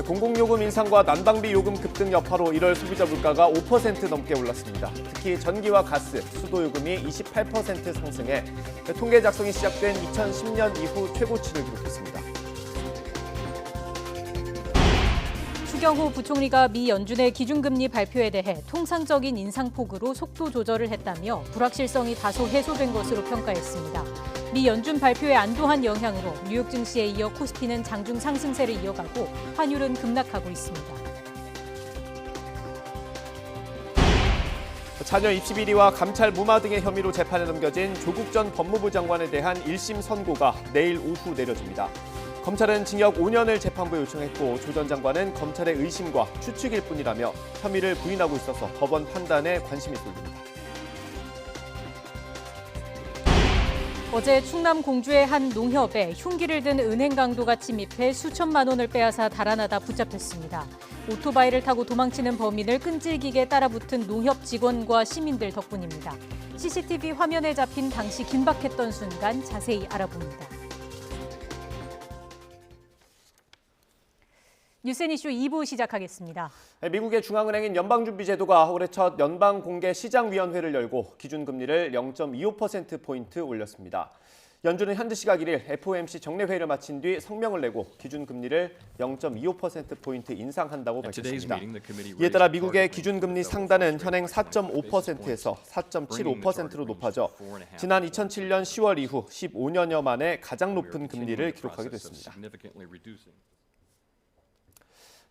공공요금 인상과 난방비 요금 급등 여파로 1월 소비자 물가가 5% 넘게 올랐습니다. 특히 전기와 가스, 수도요금이 28% 상승해 통계 작성이 시작된 2010년 이후 최고치를 기록했습니다. 추경호 부총리가 미 연준의 기준금리 발표에 대해 통상적인 인상폭으로 속도 조절을 했다며 불확실성이 다소 해소된 것으로 평가했습니다. 미 연준 발표에 안도한 영향으로 뉴욕 증시에 이어 코스피는 장중 상승세를 이어가고 환율은 급락하고 있습니다. 자녀 입시 비리와 감찰 무마 등의 혐의로 재판에 넘겨진 조국 전 법무부 장관에 대한 1심 선고가 내일 오후 내려집니다. 검찰은 징역 5년을 재판부에 요청했고 조 전 장관은 검찰의 의심과 추측일 뿐이라며 혐의를 부인하고 있어서 법원 판단에 관심이 쏠립니다. 어제 충남 공주의 한 농협에 흉기를 든 은행 강도가 침입해 수천만 원을 빼앗아 달아나다 붙잡혔습니다. 오토바이를 타고 도망치는 범인을 끈질기게 따라붙은 농협 직원과 시민들 덕분입니다. CCTV 화면에 잡힌 당시 긴박했던 순간 자세히 알아봅니다. 뉴스앤이슈 2부 시작하겠습니다. 미국의 중앙은행인 연방준비제도가 올해 첫 연방공개시장위원회를 열고 기준금리를 0.25%포인트 올렸습니다. 연준은 현지 시각 1일 FOMC 정례회의를 마친 뒤 성명을 내고 기준금리를 0.25%포인트 인상한다고 밝혔습니다. 이에 따라 미국의 기준금리 상단은 현행 4.5%에서 4.75%로 높아져 지난 2007년 10월 이후 15년여 만에 가장 높은 금리를 기록하게 됐습니다.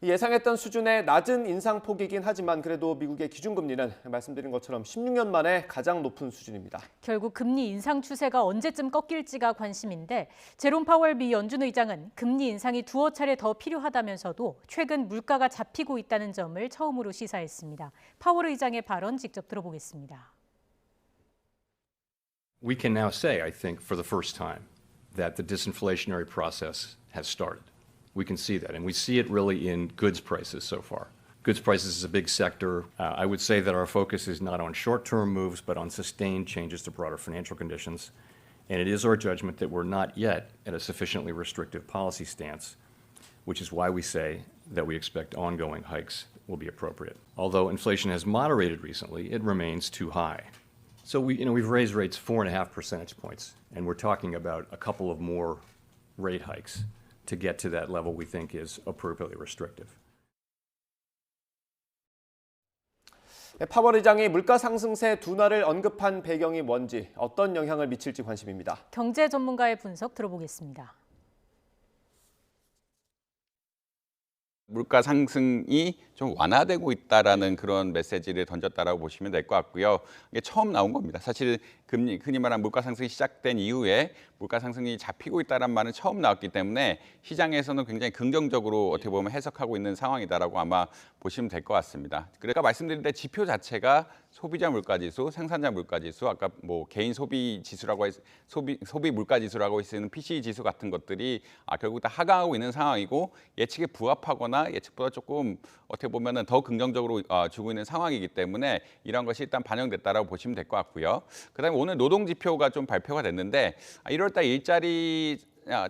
예상했던 수준의 낮은 인상폭이긴 하지만 그래도 미국의 기준금리는 말씀드린 것처럼 16년 만에 가장 높은 수준입니다. 결국 금리 인상 추세가 언제쯤 꺾일지가 관심인데 제롬 파월 미 연준 의장은 금리 인상이 두어 차례 더 필요하다면서도 최근 물가가 잡히고 있다는 점을 처음으로 시사했습니다. 파월 의장의 발언 직접 들어보겠습니다. We can now say, I think, for the first time, that the disinflationary process has started. We can see that, and we see it really in goods prices so far. Goods prices is a big sector. I would say that our focus is not on short-term moves, but on sustained changes to broader financial conditions. And it is our judgment that we're not yet at a sufficiently restrictive policy stance, which is why we say that we expect ongoing hikes will be appropriate. Although inflation has moderated recently, it remains too high. So we've raised rates 4.5 percentage points, and we're talking about a couple of more rate hikes to get to that level we think is appropriately restrictive. 파월 의장이 물가 상승세 둔화를 언급한 배경이 뭔지 어떤 영향을 미칠지 관심입니다. 경제 전문가의 분석 들어보겠습니다. 물가 상승이 좀 완화되고 있다라는 그런 메시지를 던졌다라고 보시면 될 것 같고요. 이게 처음 나온 겁니다. 사실 흔히 말하는 물가 상승이 시작된 이후에 물가 상승이 잡히고 있다는 말은 처음 나왔기 때문에 시장에서는 굉장히 긍정적으로 어떻게 보면 해석하고 있는 상황이다라고 아마 보시면 될 것 같습니다. 그러니까 말씀드린 때 지표 자체가 소비자 물가지수, 생산자 물가지수, 아까 뭐 개인 소비 지수라고 소비 물가지수라고 쓰는 PCE 지수 같은 것들이 결국 다 하강하고 있는 상황이고 예측에 부합하거나 예측보다 조금 어떻게 보면은 더 긍정적으로 주고 있는 상황이기 때문에 이런 것이 일단 반영됐다라고 보시면 될 것 같고요. 그다음에 오늘 노동 지표가 좀 발표가 됐는데 1월달 일자리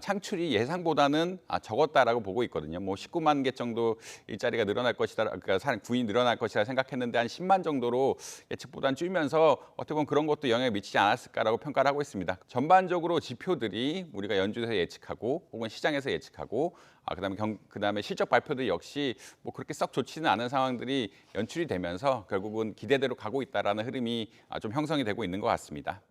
창출이 예상보다는 적었다라고 보고 있거든요. 뭐 19만 개 정도 일자리가 늘어날 것이다, 그러니까 구인이 늘어날 것이라 생각했는데 한 10만 정도로 예측보다는 줄면서 어떻게 보면 그런 것도 영향을 미치지 않았을까라고 평가를 하고 있습니다. 전반적으로 지표들이 우리가 연준에서 예측하고 혹은 시장에서 예측하고 그다음에 실적 발표들 역시 뭐 그렇게 썩 좋지는 않은 상황들이 연출이 되면서 결국은 기대대로 가고 있다라는 흐름이 좀 형성이 되고 있는 것 같습니다.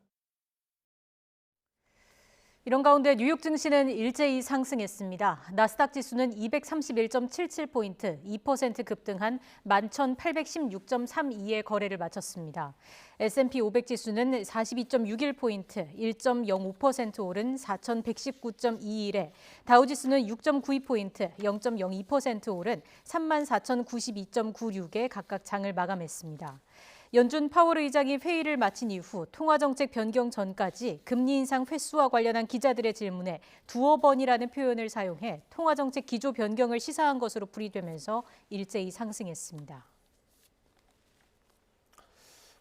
이런 가운데 뉴욕 증시는 일제히 상승했습니다. 나스닥 지수는 231.77포인트, 2% 급등한 11,816.32의 거래를 마쳤습니다. S&P 500 지수는 42.61포인트, 1.05% 오른 4,119.21에 다우 지수는 6.92포인트, 0.02% 오른 34,092.96에 각각 장을 마감했습니다. 연준 파월 의장이 회의를 마친 이후 통화정책 변경 전까지 금리 인상 횟수와 관련한 기자들의 질문에 두어 번이라는 표현을 사용해 통화정책 기조 변경을 시사한 것으로 풀이되면서 일제히 상승했습니다.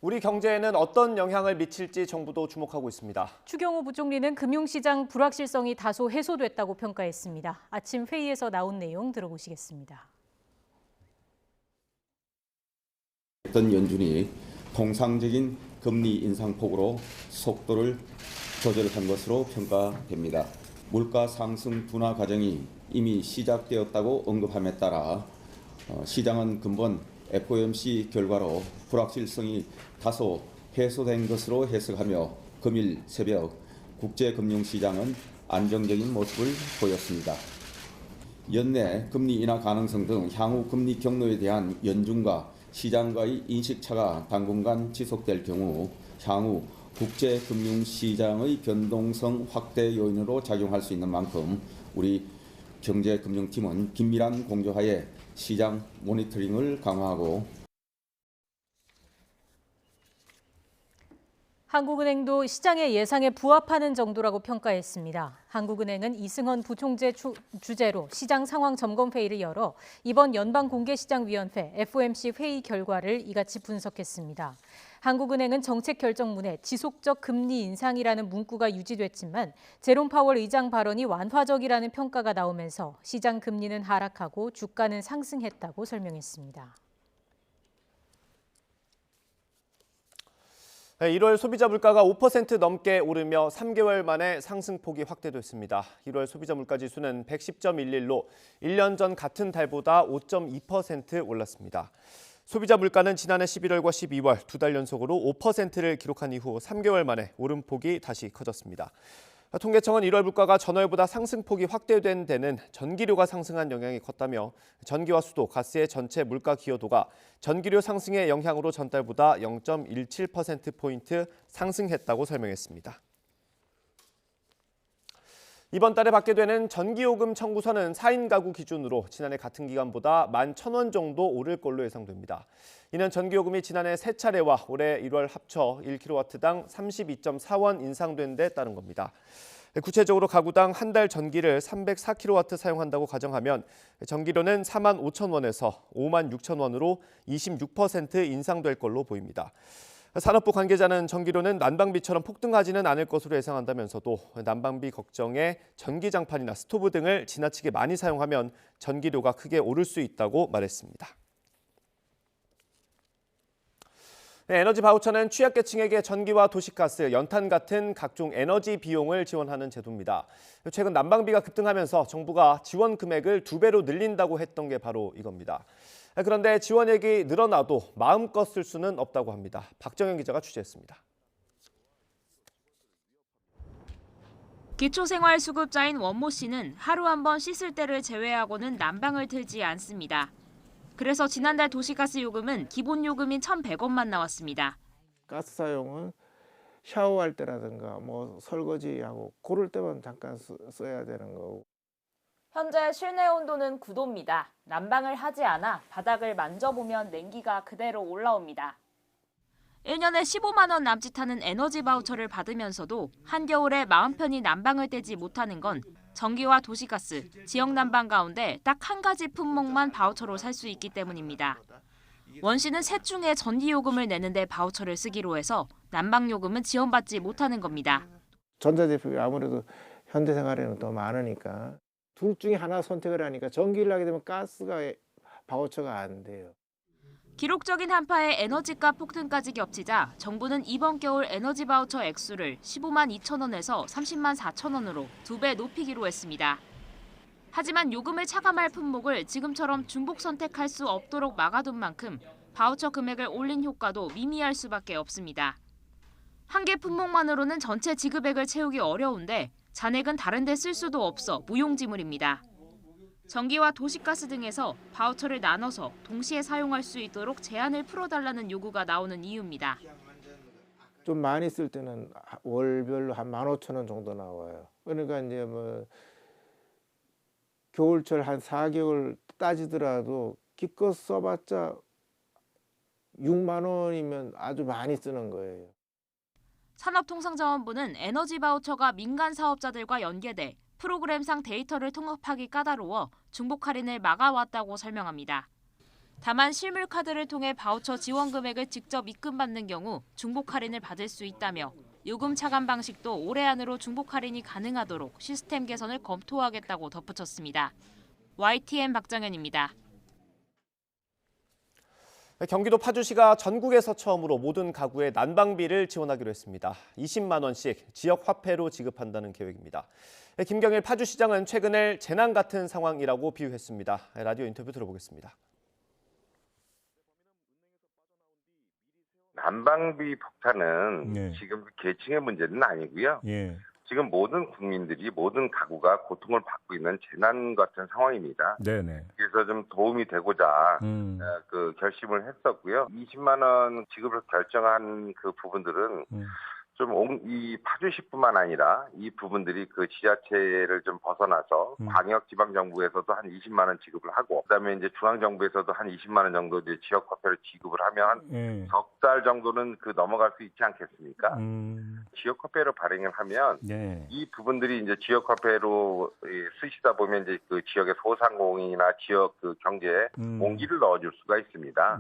우리 경제에는 어떤 영향을 미칠지 정부도 주목하고 있습니다. 추경호 부총리는 금융시장 불확실성이 다소 해소됐다고 평가했습니다. 아침 회의에서 나온 내용 들어보시겠습니다. 했던 연준이 통상적인 금리 인상폭으로 속도를 조절한 것으로 평가됩니다. 물가 상승 둔화 과정이 이미 시작되었다고 언급함에 따라 시장은 근본 FOMC 결과로 불확실성이 다소 해소된 것으로 해석하며 금일 새벽 국제금융시장은 안정적인 모습을 보였습니다. 연내 금리 인하 가능성 등 향후 금리 경로에 대한 연준과 시장과의 인식차가 당분간 지속될 경우 향후 국제금융시장의 변동성 확대 요인으로 작용할 수 있는 만큼 우리 경제금융팀은 긴밀한 공조하에 시장 모니터링을 강화하고 한국은행도 시장의 예상에 부합하는 정도라고 평가했습니다. 한국은행은 이승헌 부총재 주재로 시장 상황 점검 회의를 열어 이번 연방공개시장위원회 FOMC 회의 결과를 이같이 분석했습니다. 한국은행은 정책 결정문에 지속적 금리 인상이라는 문구가 유지됐지만 제롬 파월 의장 발언이 완화적이라는 평가가 나오면서 시장 금리는 하락하고 주가는 상승했다고 설명했습니다. 1월 소비자 물가가 5% 넘게 오르며 3개월 만에 상승폭이 확대됐습니다. 1월 소비자 물가 지수는 110.11로 1년 전 같은 달보다 5.2% 올랐습니다. 소비자 물가는 지난해 11월과 12월 두 달 연속으로 5%를 기록한 이후 3개월 만에 오름폭이 다시 커졌습니다. 통계청은 1월 물가가 전월보다 상승폭이 확대된 데는 전기료가 상승한 영향이 컸다며 전기와 수도, 가스의 전체 물가 기여도가 전기료 상승의 영향으로 전달보다 0.17%포인트 상승했다고 설명했습니다. 이번 달에 받게 되는 전기요금 청구서는 4인 가구 기준으로 지난해 같은 기간보다 11,000원 정도 오를 걸로 예상됩니다. 이는 전기요금이 지난해 3차례와 올해 1월 합쳐 1kW당 32.4원 인상된 데 따른 겁니다. 구체적으로 가구당 한 달 전기를 304kW 사용한다고 가정하면 전기료는 45,000원에서 56,000원으로 26% 인상될 걸로 보입니다. 산업부 관계자는 전기료는 난방비처럼 폭등하지는 않을 것으로 예상한다면서도 난방비 걱정에 전기장판이나 스토브 등을 지나치게 많이 사용하면 전기료가 크게 오를 수 있다고 말했습니다. 에너지 바우처는 취약계층에게 전기와 도시가스, 연탄 같은 각종 에너지 비용을 지원하는 제도입니다. 최근 난방비가 급등하면서 정부가 지원 금액을 2배로 늘린다고 했던 게 바로 이겁니다. 그런데 지원액이 늘어나도 마음껏 쓸 수는 없다고 합니다. 박정현 기자가 취재했습니다. 기초생활수급자인 원모 씨는 하루 한 번 씻을 때를 제외하고는 난방을 틀지 않습니다. 그래서 지난달 도시가스 요금은 기본 요금인 1,100원만 나왔습니다. 가스 사용은 샤워할 때라든가 뭐 설거지하고 그럴 때만 잠깐 써야 되는 거고. 현재 실내 온도는 9도입니다. 난방을 하지 않아 바닥을 만져보면 냉기가 그대로 올라옵니다. 1년에 15만 원 남짓하는 에너지 바우처를 받으면서도 한겨울에 마음 편히 난방을 떼지 못하는 건 전기와 도시가스, 지역 난방 가운데 딱 한 가지 품목만 바우처로 살 수 있기 때문입니다. 원 씨는 셋 중에 전기요금을 내는데 바우처를 쓰기로 해서 난방요금은 지원받지 못하는 겁니다. 전자제품이 아무래도 현대생활에는 더 많으니까 둘 중에 하나 선택을 하니까 전기를 하게 되면 가스가 바우처가 안 돼요. 기록적인 한파에 에너지값 폭등까지 겹치자 정부는 이번 겨울 에너지 바우처 액수를 15만 2천 원에서 30만 4천 원으로 2배 높이기로 했습니다. 하지만 요금을 차감할 품목을 지금처럼 중복 선택할 수 없도록 막아둔 만큼 바우처 금액을 올린 효과도 미미할 수밖에 없습니다. 한 개 품목만으로는 전체 지급액을 채우기 어려운데 잔액은 다른 데 쓸 수도 없어 무용지물입니다. 전기와 도시가스 등에서 바우처를 나눠서 동시에 사용할 수 있도록 제한을 풀어달라는 요구가 나오는 이유입니다. 좀 많이 쓸 때는 월별로 한 15,000원 정도 나와요. 그러니까 이제 뭐 겨울철 한 4개월 따지더라도 기껏 써봤자 6만 원이면 아주 많이 쓰는 거예요. 산업통상자원부는 에너지 바우처가 민간 사업자들과 연계돼 프로그램상 데이터를 통합하기 까다로워 중복 할인을 막아왔다고 설명합니다. 다만 실물 카드를 통해 바우처 지원 금액을 직접 입금받는 경우 중복 할인을 받을 수 있다며 요금 차감 방식도 올해 안으로 중복 할인이 가능하도록 시스템 개선을 검토하겠다고 덧붙였습니다. YTN 박정현입니다. 경기도 파주시가 전국에서 처음으로 모든 가구에 난방비를 지원하기로 했습니다. 20만 원씩 지역 화폐로 지급한다는 계획입니다. 김경일 파주시장은 최근을 재난 같은 상황이라고 비유했습니다. 라디오 인터뷰 들어보겠습니다. 난방비 폭탄은 지금 계층의 문제는 아니고요. 지금 모든 국민들이 모든 가구가 고통을 받고 있는 재난 같은 상황입니다. 그래서 좀 도움이 되고자 결심을 했었고요. 20만 원 지급을 결정한 그 부분들은 좀 이 파주시뿐만 아니라 이 부분들이 그 지자체를 좀 벗어나서 광역 지방 정부에서도 한 20만 원 지급을 하고 그다음에 이제 중앙 정부에서도 한 20만 원 정도 이제 지역 화폐를 지급을 하면 석 달 정도는 넘어갈 수 있지 않겠습니까? 지역 화폐로 발행을 하면 이 부분들이 이제 지역 화폐로 쓰시다 보면 이제 그 지역의 소상공인이나 지역 그 경제에 온기를 넣어줄 수가 있습니다.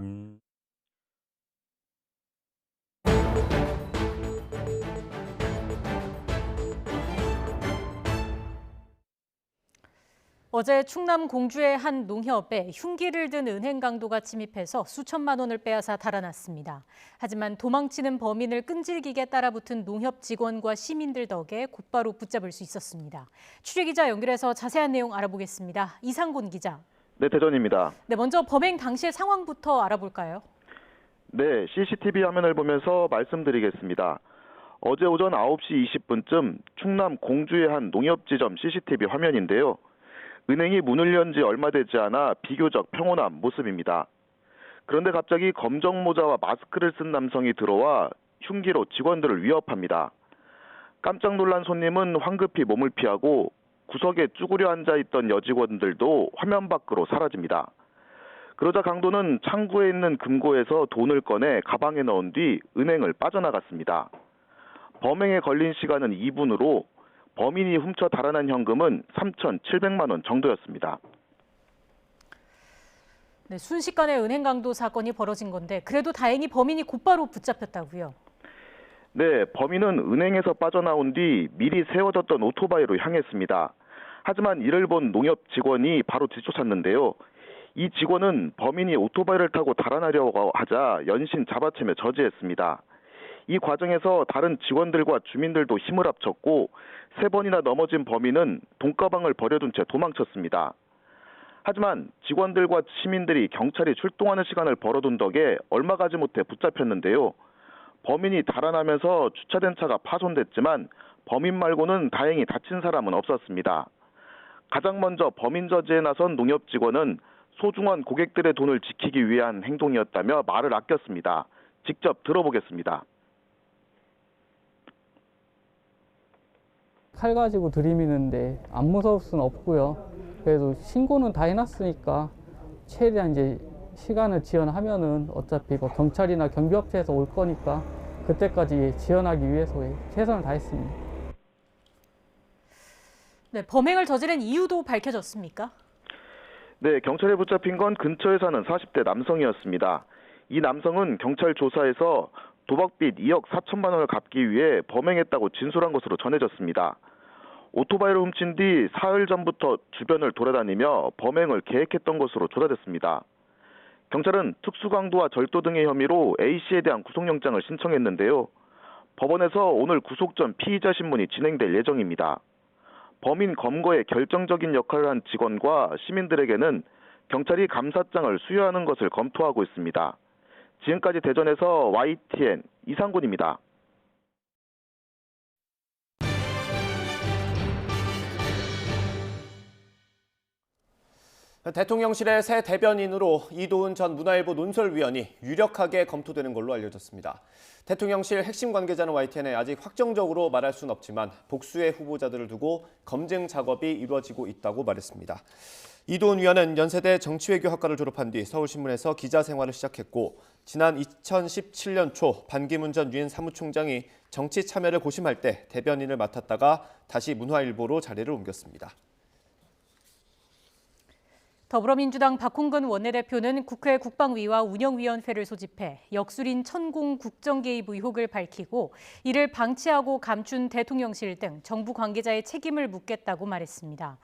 어제 충남 공주의 한 농협에 흉기를 든 은행 강도가 침입해서 수천만 원을 빼앗아 달아났습니다. 하지만 도망치는 범인을 끈질기게 따라붙은 농협 직원과 시민들 덕에 곧바로 붙잡을 수 있었습니다. 취재기자 연결해서 자세한 내용 알아보겠습니다. 이상곤 기자. 네, 대전입니다. 네, 먼저 범행 당시의 상황부터 알아볼까요? 네, CCTV 화면을 보면서 말씀드리겠습니다. 어제 오전 9시 20분쯤 충남 공주의 한 농협지점 CCTV 화면인데요. 은행이 문을 연 지 얼마 되지 않아 비교적 평온한 모습입니다. 그런데 갑자기 검정 모자와 마스크를 쓴 남성이 들어와 흉기로 직원들을 위협합니다. 깜짝 놀란 손님은 황급히 몸을 피하고 구석에 쭈그려 앉아있던 여직원들도 화면 밖으로 사라집니다. 그러자 강도는 창구에 있는 금고에서 돈을 꺼내 가방에 넣은 뒤 은행을 빠져나갔습니다. 범행에 걸린 시간은 2분으로 범인이 훔쳐 달아난 현금은 3,700만 원 정도였습니다. 네, 순식간에 은행 강도 사건이 벌어진 건데 그래도 다행히 범인이 곧바로 붙잡혔다고요? 네, 범인은 은행에서 빠져나온 뒤 미리 세워뒀던 오토바이로 향했습니다. 하지만 이를 본 농협 직원이 바로 뒤쫓았는데요. 이 직원은 범인이 오토바이를 타고 달아나려고 하자 연신 잡아채며 저지했습니다. 이 과정에서 다른 직원들과 주민들도 힘을 합쳤고 3번이나 넘어진 범인은 돈가방을 버려둔 채 도망쳤습니다. 하지만 직원들과 시민들이 경찰이 출동하는 시간을 벌어둔 덕에 얼마 가지 못해 붙잡혔는데요. 범인이 달아나면서 주차된 차가 파손됐지만 범인 말고는 다행히 다친 사람은 없었습니다. 가장 먼저 범인 저지에 나선 농협 직원은 소중한 고객들의 돈을 지키기 위한 행동이었다며 말을 아꼈습니다. 직접 들어보겠습니다. 칼 가지고 들이미는데 안 무서울 수는 없고요. 그래도 신고는 다 해놨으니까 최대한 이제 시간을 지연하면은 어차피 뭐 경찰이나 경비업체에서 올 거니까 그때까지 지연하기 위해서 최선을 다했습니다. 네, 범행을 저지른 이유도 밝혀졌습니까? 네, 경찰에 붙잡힌 건 근처에 사는 40대 남성이었습니다. 이 남성은 경찰 조사에서 도박빚 2억 4천만 원을 갚기 위해 범행했다고 진술한 것으로 전해졌습니다. 오토바이를 훔친 뒤 사흘 전부터 주변을 돌아다니며 범행을 계획했던 것으로 조사됐습니다. 경찰은 특수강도와 절도 등의 혐의로 A씨에 대한 구속영장을 신청했는데요. 법원에서 오늘 구속 전 피의자 신문이 진행될 예정입니다. 범인 검거에 결정적인 역할을 한 직원과 시민들에게는 경찰이 감사장을 수여하는 것을 검토하고 있습니다. 지금까지 대전에서 YTN 이상곤입니다. 대통령실의 새 대변인으로 이도훈 전 문화일보 논설위원이 유력하게 검토되는 걸로 알려졌습니다. 대통령실 핵심 관계자는 YTN에 아직 확정적으로 말할 수는 없지만 복수의 후보자들을 두고 검증 작업이 이루어지고 있다고 말했습니다. 이도훈 위원은 연세대 정치외교학과를 졸업한 뒤 서울신문에서 기자 생활을 시작했고 지난 2017년 초 반기문 전 유엔 사무총장이 정치 참여를 고심할 때 대변인을 맡았다가 다시 문화일보로 자리를 옮겼습니다. 더불어민주당 박홍근 원내대표는 국회 국방위와 운영위원회를 소집해 역술인 천공 국정개입 의혹을 밝히고 이를 방치하고 감춘 대통령실 등 정부 관계자의 책임을 묻겠다고 말했습니다.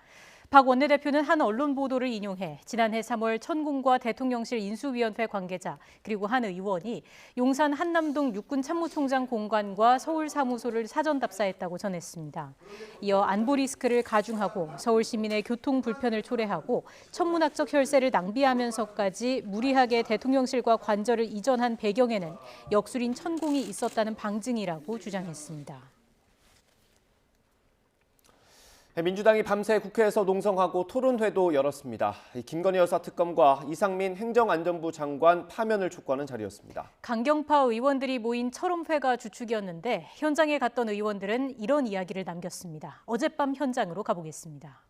박 원내대표는 한 언론 보도를 인용해 지난해 3월 천공과 대통령실 인수위원회 관계자 그리고 한 의원이 용산 한남동 육군참모총장 공관과 서울 사무소를 사전 답사했다고 전했습니다. 이어 안보 리스크를 가중하고 서울 시민의 교통 불편을 초래하고 천문학적 혈세를 낭비하면서까지 무리하게 대통령실과 관저를 이전한 배경에는 역술인 천공이 있었다는 방증이라고 주장했습니다. 민주당이 밤새 국회에서 농성하고 토론회도 열었습니다. 김건희 여사 특검과 이상민 행정안전부 장관 파면을 촉구하는 자리였습니다. 강경파 의원들이 모인 철험회가 주축이었는데 현장에 갔던 의원들은 이런 이야기를 남겼습니다. 어젯밤 현장으로 가보겠습니다.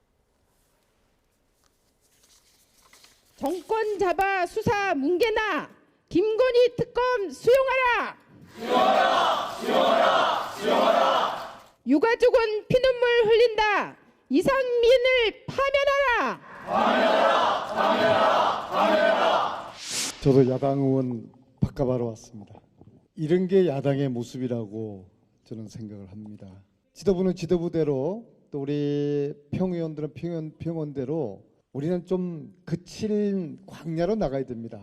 정권 잡아 수사 뭉개나 김건희 특검 수용하라. 수용하라. 수용하라. 수용하라. 유가족은 피눈물 흘린다. 이상민을 파면하라. 파면하라. 파면하라. 파면하라. 저도 야당 의원 바꿔바로 왔습니다. 이런 게 야당의 모습이라고 저는 생각을 합니다. 지도부는 지도부대로 또 우리 평의원들은 평의원대로 우리는 좀 거칠 광야로 나가야 됩니다.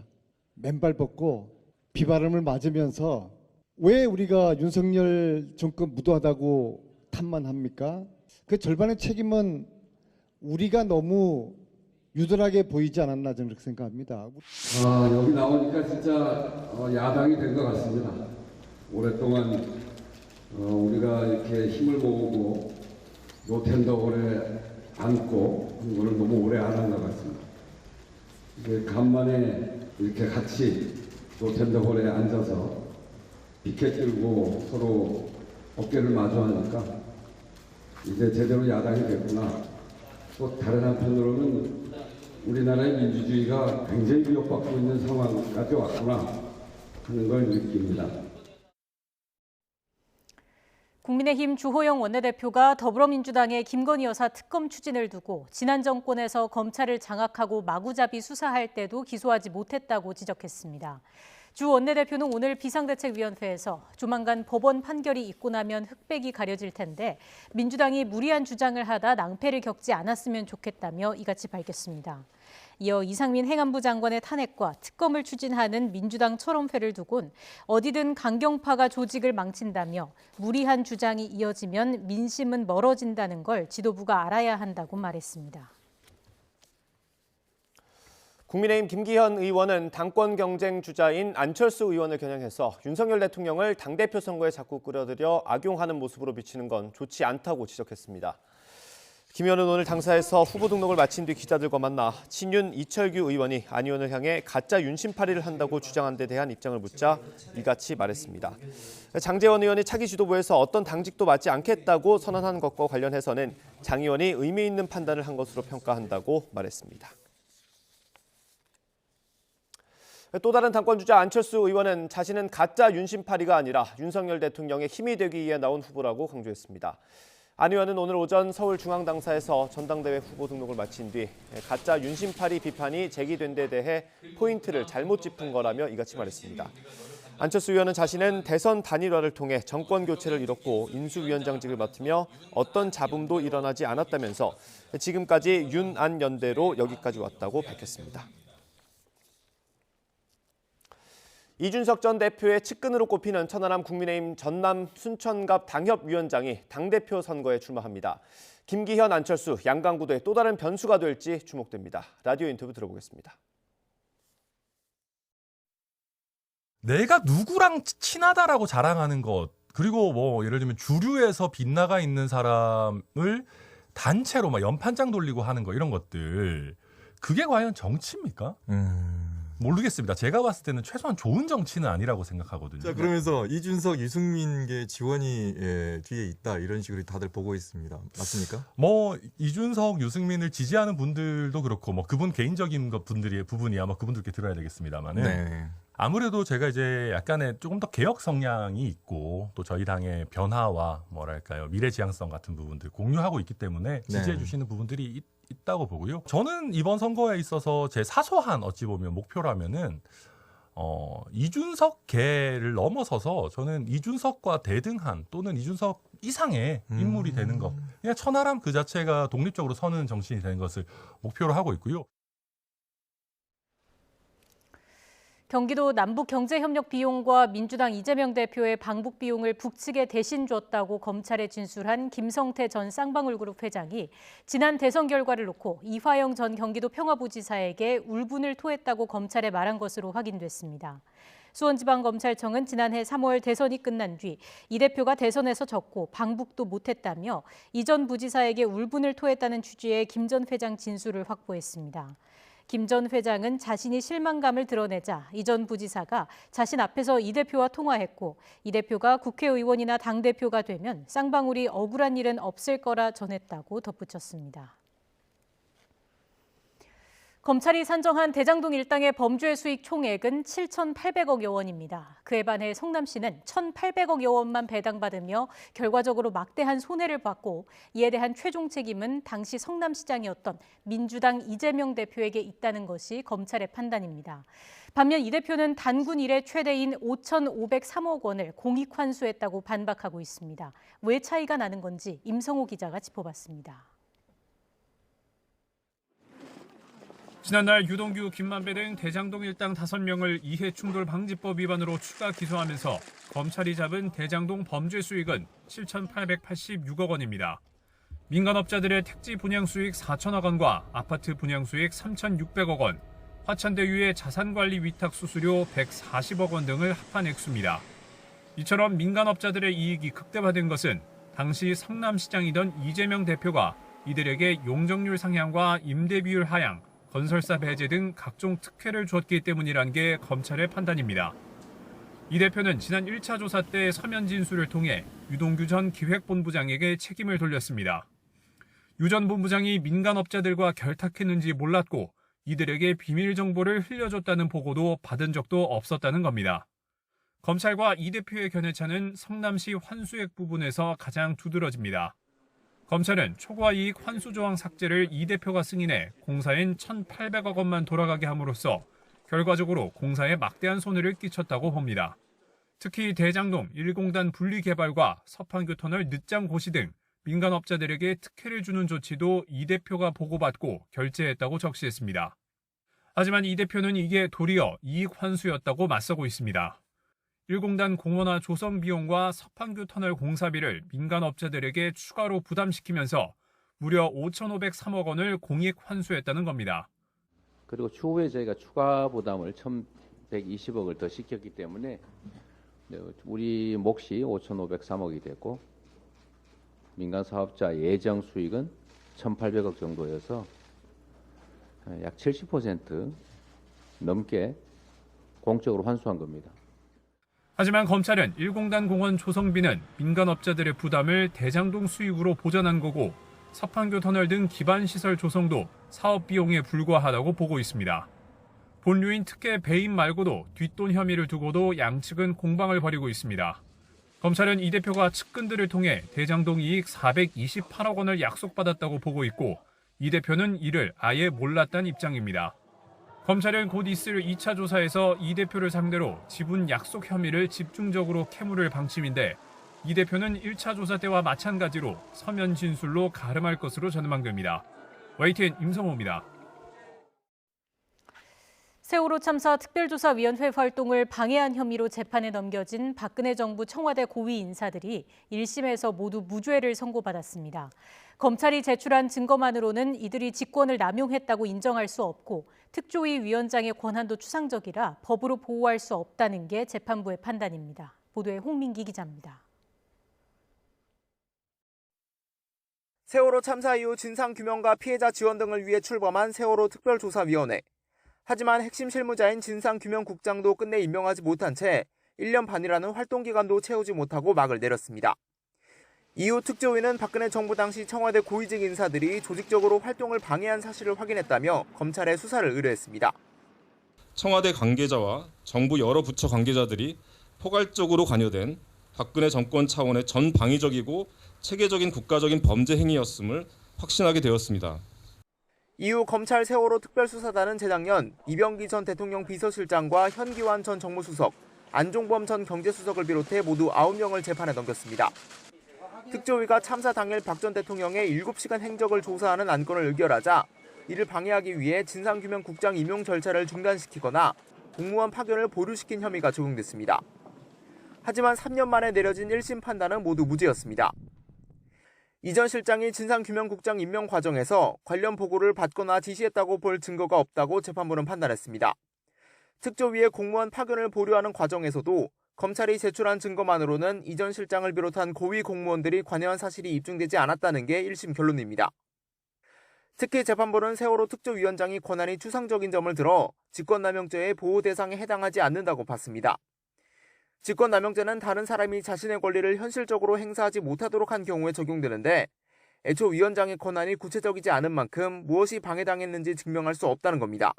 맨발 벗고 비바람을 맞으면서 왜 우리가 윤석열 정권 무도하다고 탓만합니까? 그 절반의 책임은 우리가 너무 유들하게 보이지 않았나 저는 그렇게 생각합니다. 여기 나오니까 진짜 야당이 된 것 같습니다. 오랫동안 우리가 이렇게 힘을 모으고 노텐더홀에 앉고 한 거를 너무 오래 안 한 것 같습니다. 이게 간만에 이렇게 같이 노텐더홀에 앉아서 피켓 들고 서로 어깨를 마주하니까 이제 제대로 야당이 됐구나. 또 다른 한편으로는 우리나라의 민주주의가 굉장히 위협받고 있는 상황까지 왔구나 하는 걸 느낍니다. 국민의힘 주호영 원내대표가 더불어민주당의 김건희 여사 특검 추진을 두고 지난 정권에서 검찰을 장악하고 마구잡이 수사할 때도 기소하지 못했다고 지적했습니다. 주 원내대표는 오늘 비상대책위원회에서 조만간 법원 판결이 있고 나면 흑백이 가려질 텐데 민주당이 무리한 주장을 하다 낭패를 겪지 않았으면 좋겠다며 이같이 밝혔습니다. 이어 이상민 행안부 장관의 탄핵과 특검을 추진하는 민주당 철험회를 두곤 어디든 강경파가 조직을 망친다며 무리한 주장이 이어지면 민심은 멀어진다는 걸 지도부가 알아야 한다고 말했습니다. 국민의힘 김기현 의원은 당권 경쟁 주자인 안철수 의원을 겨냥해서 윤석열 대통령을 당대표 선거에 자꾸 끌어들여 악용하는 모습으로 비치는 건 좋지 않다고 지적했습니다. 김 의원은 오늘 당사에서 후보 등록을 마친 뒤 기자들과 만나 친윤 이철규 의원이 안 의원을 향해 가짜 윤심팔이를 한다고 주장한 데 대한 입장을 묻자 이같이 말했습니다. 장제원 의원이 차기 지도부에서 어떤 당직도 맡지 않겠다고 선언한 것과 관련해서는 장 의원이 의미 있는 판단을 한 것으로 평가한다고 말했습니다. 또 다른 당권주자 안철수 의원은 자신은 가짜 윤심팔이가 아니라 윤석열 대통령의 힘이 되기 위해 나온 후보라고 강조했습니다. 안 의원은 오늘 오전 서울중앙당사에서 전당대회 후보 등록을 마친 뒤 가짜 윤심팔이 비판이 제기된 데 대해 포인트를 잘못 짚은 거라며 이같이 말했습니다. 안철수 의원은 자신은 대선 단일화를 통해 정권 교체를 이뤘고 인수위원장직을 맡으며 어떤 잡음도 일어나지 않았다면서 지금까지 윤안 연대로 여기까지 왔다고 밝혔습니다. 이준석 전 대표의 측근으로 꼽히는 천하람 국민의힘 전남 순천갑 당협위원장이 당대표 선거에 출마합니다. 김기현, 안철수, 양강구도의 또 다른 변수가 될지 주목됩니다. 라디오 인터뷰 들어보겠습니다. 내가 누구랑 친하다라고 자랑하는 것, 그리고 뭐 예를 들면 주류에서 빗나가 있는 사람을 단체로 막 연판장 돌리고 하는 거, 이런 것들, 그게 과연 정치입니까? 모르겠습니다. 제가 봤을 때는 최소한 좋은 정치는 아니라고 생각하거든요. 자, 그러면서 이준석, 유승민계 지원이 뒤에 있다, 이런 식으로 다들 보고 있습니다. 맞습니까? 뭐 이준석, 유승민을 지지하는 분들도 그렇고 뭐 그분 개인적인 부분이야 뭐 그분들께 들어야 되겠습니다만은 네. 아무래도 제가 이제 약간의 조금 더 개혁 성향이 있고 또 저희 당의 변화와 뭐랄까요 미래 지향성 같은 부분들 공유하고 있기 때문에 지지해 주시는 부분들이 있다고 보고요. 저는 이번 선거에 있어서 제 사소한 어찌 보면 목표라면은 이준석계를 넘어서서 저는 이준석과 대등한 또는 이준석 이상의 인물이 되는 것, 그냥 천하람 그 자체가 독립적으로 서는 정신이 되는 것을 목표로 하고 있고요. 경기도 남북경제협력 비용과 민주당 이재명 대표의 방북 비용을 북측에 대신 줬다고 검찰에 진술한 김성태 전 쌍방울그룹 회장이 지난 대선 결과를 놓고 이화영 전 경기도 평화부지사에게 울분을 토했다고 검찰에 말한 것으로 확인됐습니다. 수원지방검찰청은 지난해 3월 대선이 끝난 뒤 이 대표가 대선에서 졌고 방북도 못했다며 이 전 부지사에게 울분을 토했다는 취지의 김 전 회장 진술을 확보했습니다. 김 전 회장은 자신이 실망감을 드러내자 이 전 부지사가 자신 앞에서 이 대표와 통화했고 이 대표가 국회의원이나 당대표가 되면 쌍방울이 억울한 일은 없을 거라 전했다고 덧붙였습니다. 검찰이 산정한 대장동 일당의 범죄 수익 총액은 7,800억여 원입니다. 그에 반해 성남시는 1,800억여 원만 배당받으며 결과적으로 막대한 손해를 봤고 이에 대한 최종 책임은 당시 성남시장이었던 민주당 이재명 대표에게 있다는 것이 검찰의 판단입니다. 반면 이 대표는 단군 이래 최대인 5,503억 원을 공익 환수했다고 반박하고 있습니다. 왜 차이가 나는 건지 임성호 기자가 짚어봤습니다. 지난달 유동규, 김만배 등 대장동 일당 5명을 이해충돌방지법 위반으로 추가 기소하면서 검찰이 잡은 대장동 범죄 수익은 7,886억 원입니다. 민간업자들의 택지 분양 수익 4천억 원과 아파트 분양 수익 3,600억 원, 화천대유의 자산관리 위탁 수수료 140억 원 등을 합한 액수입니다. 이처럼 민간업자들의 이익이 극대화된 것은 당시 성남시장이던 이재명 대표가 이들에게 용적률 상향과 임대 비율 하향, 건설사 배제 등 각종 특혜를 줬기 때문이라는 게 검찰의 판단입니다. 이 대표는 지난 1차 조사 때 서면 진술을 통해 유동규 전 기획본부장에게 책임을 돌렸습니다. 유 전 본부장이 민간업자들과 결탁했는지 몰랐고 이들에게 비밀 정보를 흘려줬다는 보고도 받은 적도 없었다는 겁니다. 검찰과 이 대표의 견해차는 성남시 환수액 부분에서 가장 두드러집니다. 검찰은 초과이익 환수 조항 삭제를 이 대표가 승인해 공사엔 1,800억 원만 돌아가게 함으로써 결과적으로 공사에 막대한 손해를 끼쳤다고 봅니다. 특히 대장동 1공단 분리개발과 서판교 터널 늦장 고시 등 민간업자들에게 특혜를 주는 조치도 이 대표가 보고받고 결재했다고 적시했습니다. 하지만 이 대표는 이게 도리어 이익 환수였다고 맞서고 있습니다. 1공단 공원화 조성 비용과 서판교 터널 공사비를 민간업자들에게 추가로 부담시키면서 무려 5,503억 원을 공익 환수했다는 겁니다. 그리고 추후에 저희가 추가 부담을 1,120억을 더 시켰기 때문에 우리 몫이 5,503억이 됐고 민간 사업자 예정 수익은 1,800억 정도여서 약 70% 넘게 공적으로 환수한 겁니다. 하지만 검찰은 1공단 공원 조성비는 민간업자들의 부담을 대장동 수익으로 보전한 거고 서판교 터널 등 기반시설 조성도 사업 비용에 불과하다고 보고 있습니다. 본류인 특혜 배임 말고도 뒷돈 혐의를 두고도 양측은 공방을 벌이고 있습니다. 검찰은 이 대표가 측근들을 통해 대장동 이익 428억 원을 약속받았다고 보고 있고 이 대표는 이를 아예 몰랐다는 입장입니다. 검찰은 곧 있을 2차 조사에서 이 대표를 상대로 지분 약속 혐의를 집중적으로 캐물을 방침인데 이 대표는 1차 조사 때와 마찬가지로 서면 진술로 가름할 것으로 전망됩니다. YTN 임성호입니다. 세월호 참사 특별조사위원회 활동을 방해한 혐의로 재판에 넘겨진 박근혜 정부 청와대 고위 인사들이 1심에서 모두 무죄를 선고받았습니다. 검찰이 제출한 증거만으로는 이들이 직권을 남용했다고 인정할 수 없고 특조위 위원장의 권한도 추상적이라 법으로 보호할 수 없다는 게 재판부의 판단입니다. 보도에 홍민기 기자입니다. 세월호 참사 이후 진상규명과 피해자 지원 등을 위해 출범한 세월호 특별조사위원회. 하지만 핵심 실무자인 진상규명국장도 끝내 임명하지 못한 채 1년 반이라는 활동기간도 채우지 못하고 막을 내렸습니다. 이후 특조위는 박근혜 정부 당시 청와대 고위직 인사들이 조직적으로 활동을 방해한 사실을 확인했다며 검찰에 수사를 의뢰했습니다. 청와대 관계자와 정부 여러 부처 관계자들이 포괄적으로 관여된 박근혜 정권 차원의 전방위적이고 체계적인 국가적인 범죄 행위였음을 확신하게 되었습니다. 이후 검찰 세월호 특별수사단은 재작년 이병기 전 대통령 비서실장과 현기환 전 정무수석, 안종범 전 경제수석을 비롯해 모두 9명을 재판에 넘겼습니다. 특조위가 참사 당일 박 전 대통령의 7시간 행적을 조사하는 안건을 의결하자 이를 방해하기 위해 진상규명국장 임용 절차를 중단시키거나 공무원 파견을 보류시킨 혐의가 적용됐습니다. 하지만 3년 만에 내려진 1심 판단은 모두 무죄였습니다. 이 전 실장이 진상규명국장 임명 과정에서 관련 보고를 받거나 지시했다고 볼 증거가 없다고 재판부는 판단했습니다. 특조위의 공무원 파견을 보류하는 과정에서도 검찰이 제출한 증거만으로는 이 전 실장을 비롯한 고위 공무원들이 관여한 사실이 입증되지 않았다는 게 1심 결론입니다. 특히 재판부는 세월호 특조위원장이 권한이 추상적인 점을 들어 직권남용죄의 보호 대상에 해당하지 않는다고 봤습니다. 직권남용죄는 다른 사람이 자신의 권리를 현실적으로 행사하지 못하도록 한 경우에 적용되는데 애초 위원장의 권한이 구체적이지 않은 만큼 무엇이 방해당했는지 증명할 수 없다는 겁니다.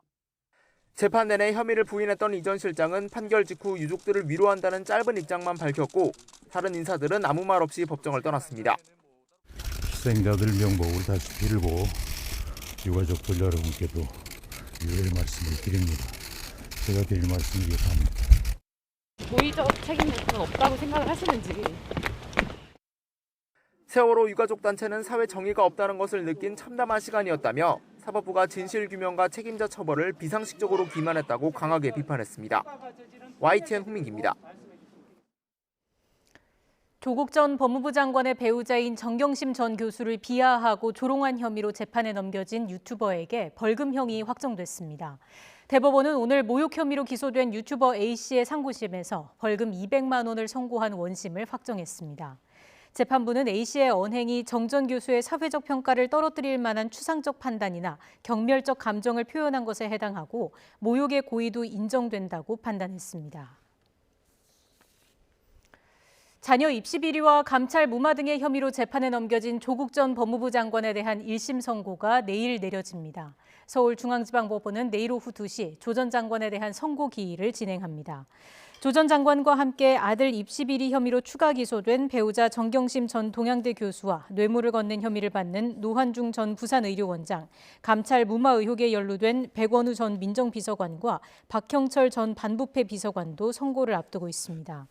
재판 내내 혐의를 부인했던 이 전 실장은 판결 직후 유족들을 위로한다는 짧은 입장만 밝혔고 다른 인사들은 아무 말 없이 법정을 떠났습니다. 희생자들 명복을 다시 빌고 유가족들 여러분께도 유의의 말씀을 드립니다. 제가 드릴 말씀을 이해합니다. 도의적 책임은 없다고 생각을 하시는지. 세월호 유가족 단체는 사회 정의가 없다는 것을 느낀 참담한 시간이었다며 사법부가 진실규명과 책임자 처벌을 비상식적으로 기만했다고 강하게 비판했습니다. YTN 홍민기입니다. 조국 전 법무부 장관의 배우자인 정경심 전 교수를 비하하고 조롱한 혐의로 재판에 넘겨진 유튜버에게 벌금형이 확정됐습니다. 대법원은 오늘 모욕 혐의로 기소된 유튜버 A씨의 상고심에서 벌금 200만 원을 선고한 원심을 확정했습니다. 재판부는 A씨의 언행이 정 전 교수의 사회적 평가를 떨어뜨릴 만한 추상적 판단이나 경멸적 감정을 표현한 것에 해당하고 모욕의 고의도 인정된다고 판단했습니다. 자녀 입시 비리와 감찰 무마 등의 혐의로 재판에 넘겨진 조국 전 법무부 장관에 대한 1심 선고가 내일 내려집니다. 서울중앙지방법원은 내일 오후 2시 조 전 장관에 대한 선고 기일을 진행합니다. 조 전 장관과 함께 아들 입시 비리 혐의로 추가 기소된 배우자 정경심 전 동양대 교수와 뇌물을 건넨 혐의를 받는 노환중 전 부산의료원장, 감찰 무마 의혹에 연루된 백원우 전 민정비서관과 박형철 전 반부패 비서관도 선고를 앞두고 있습니다.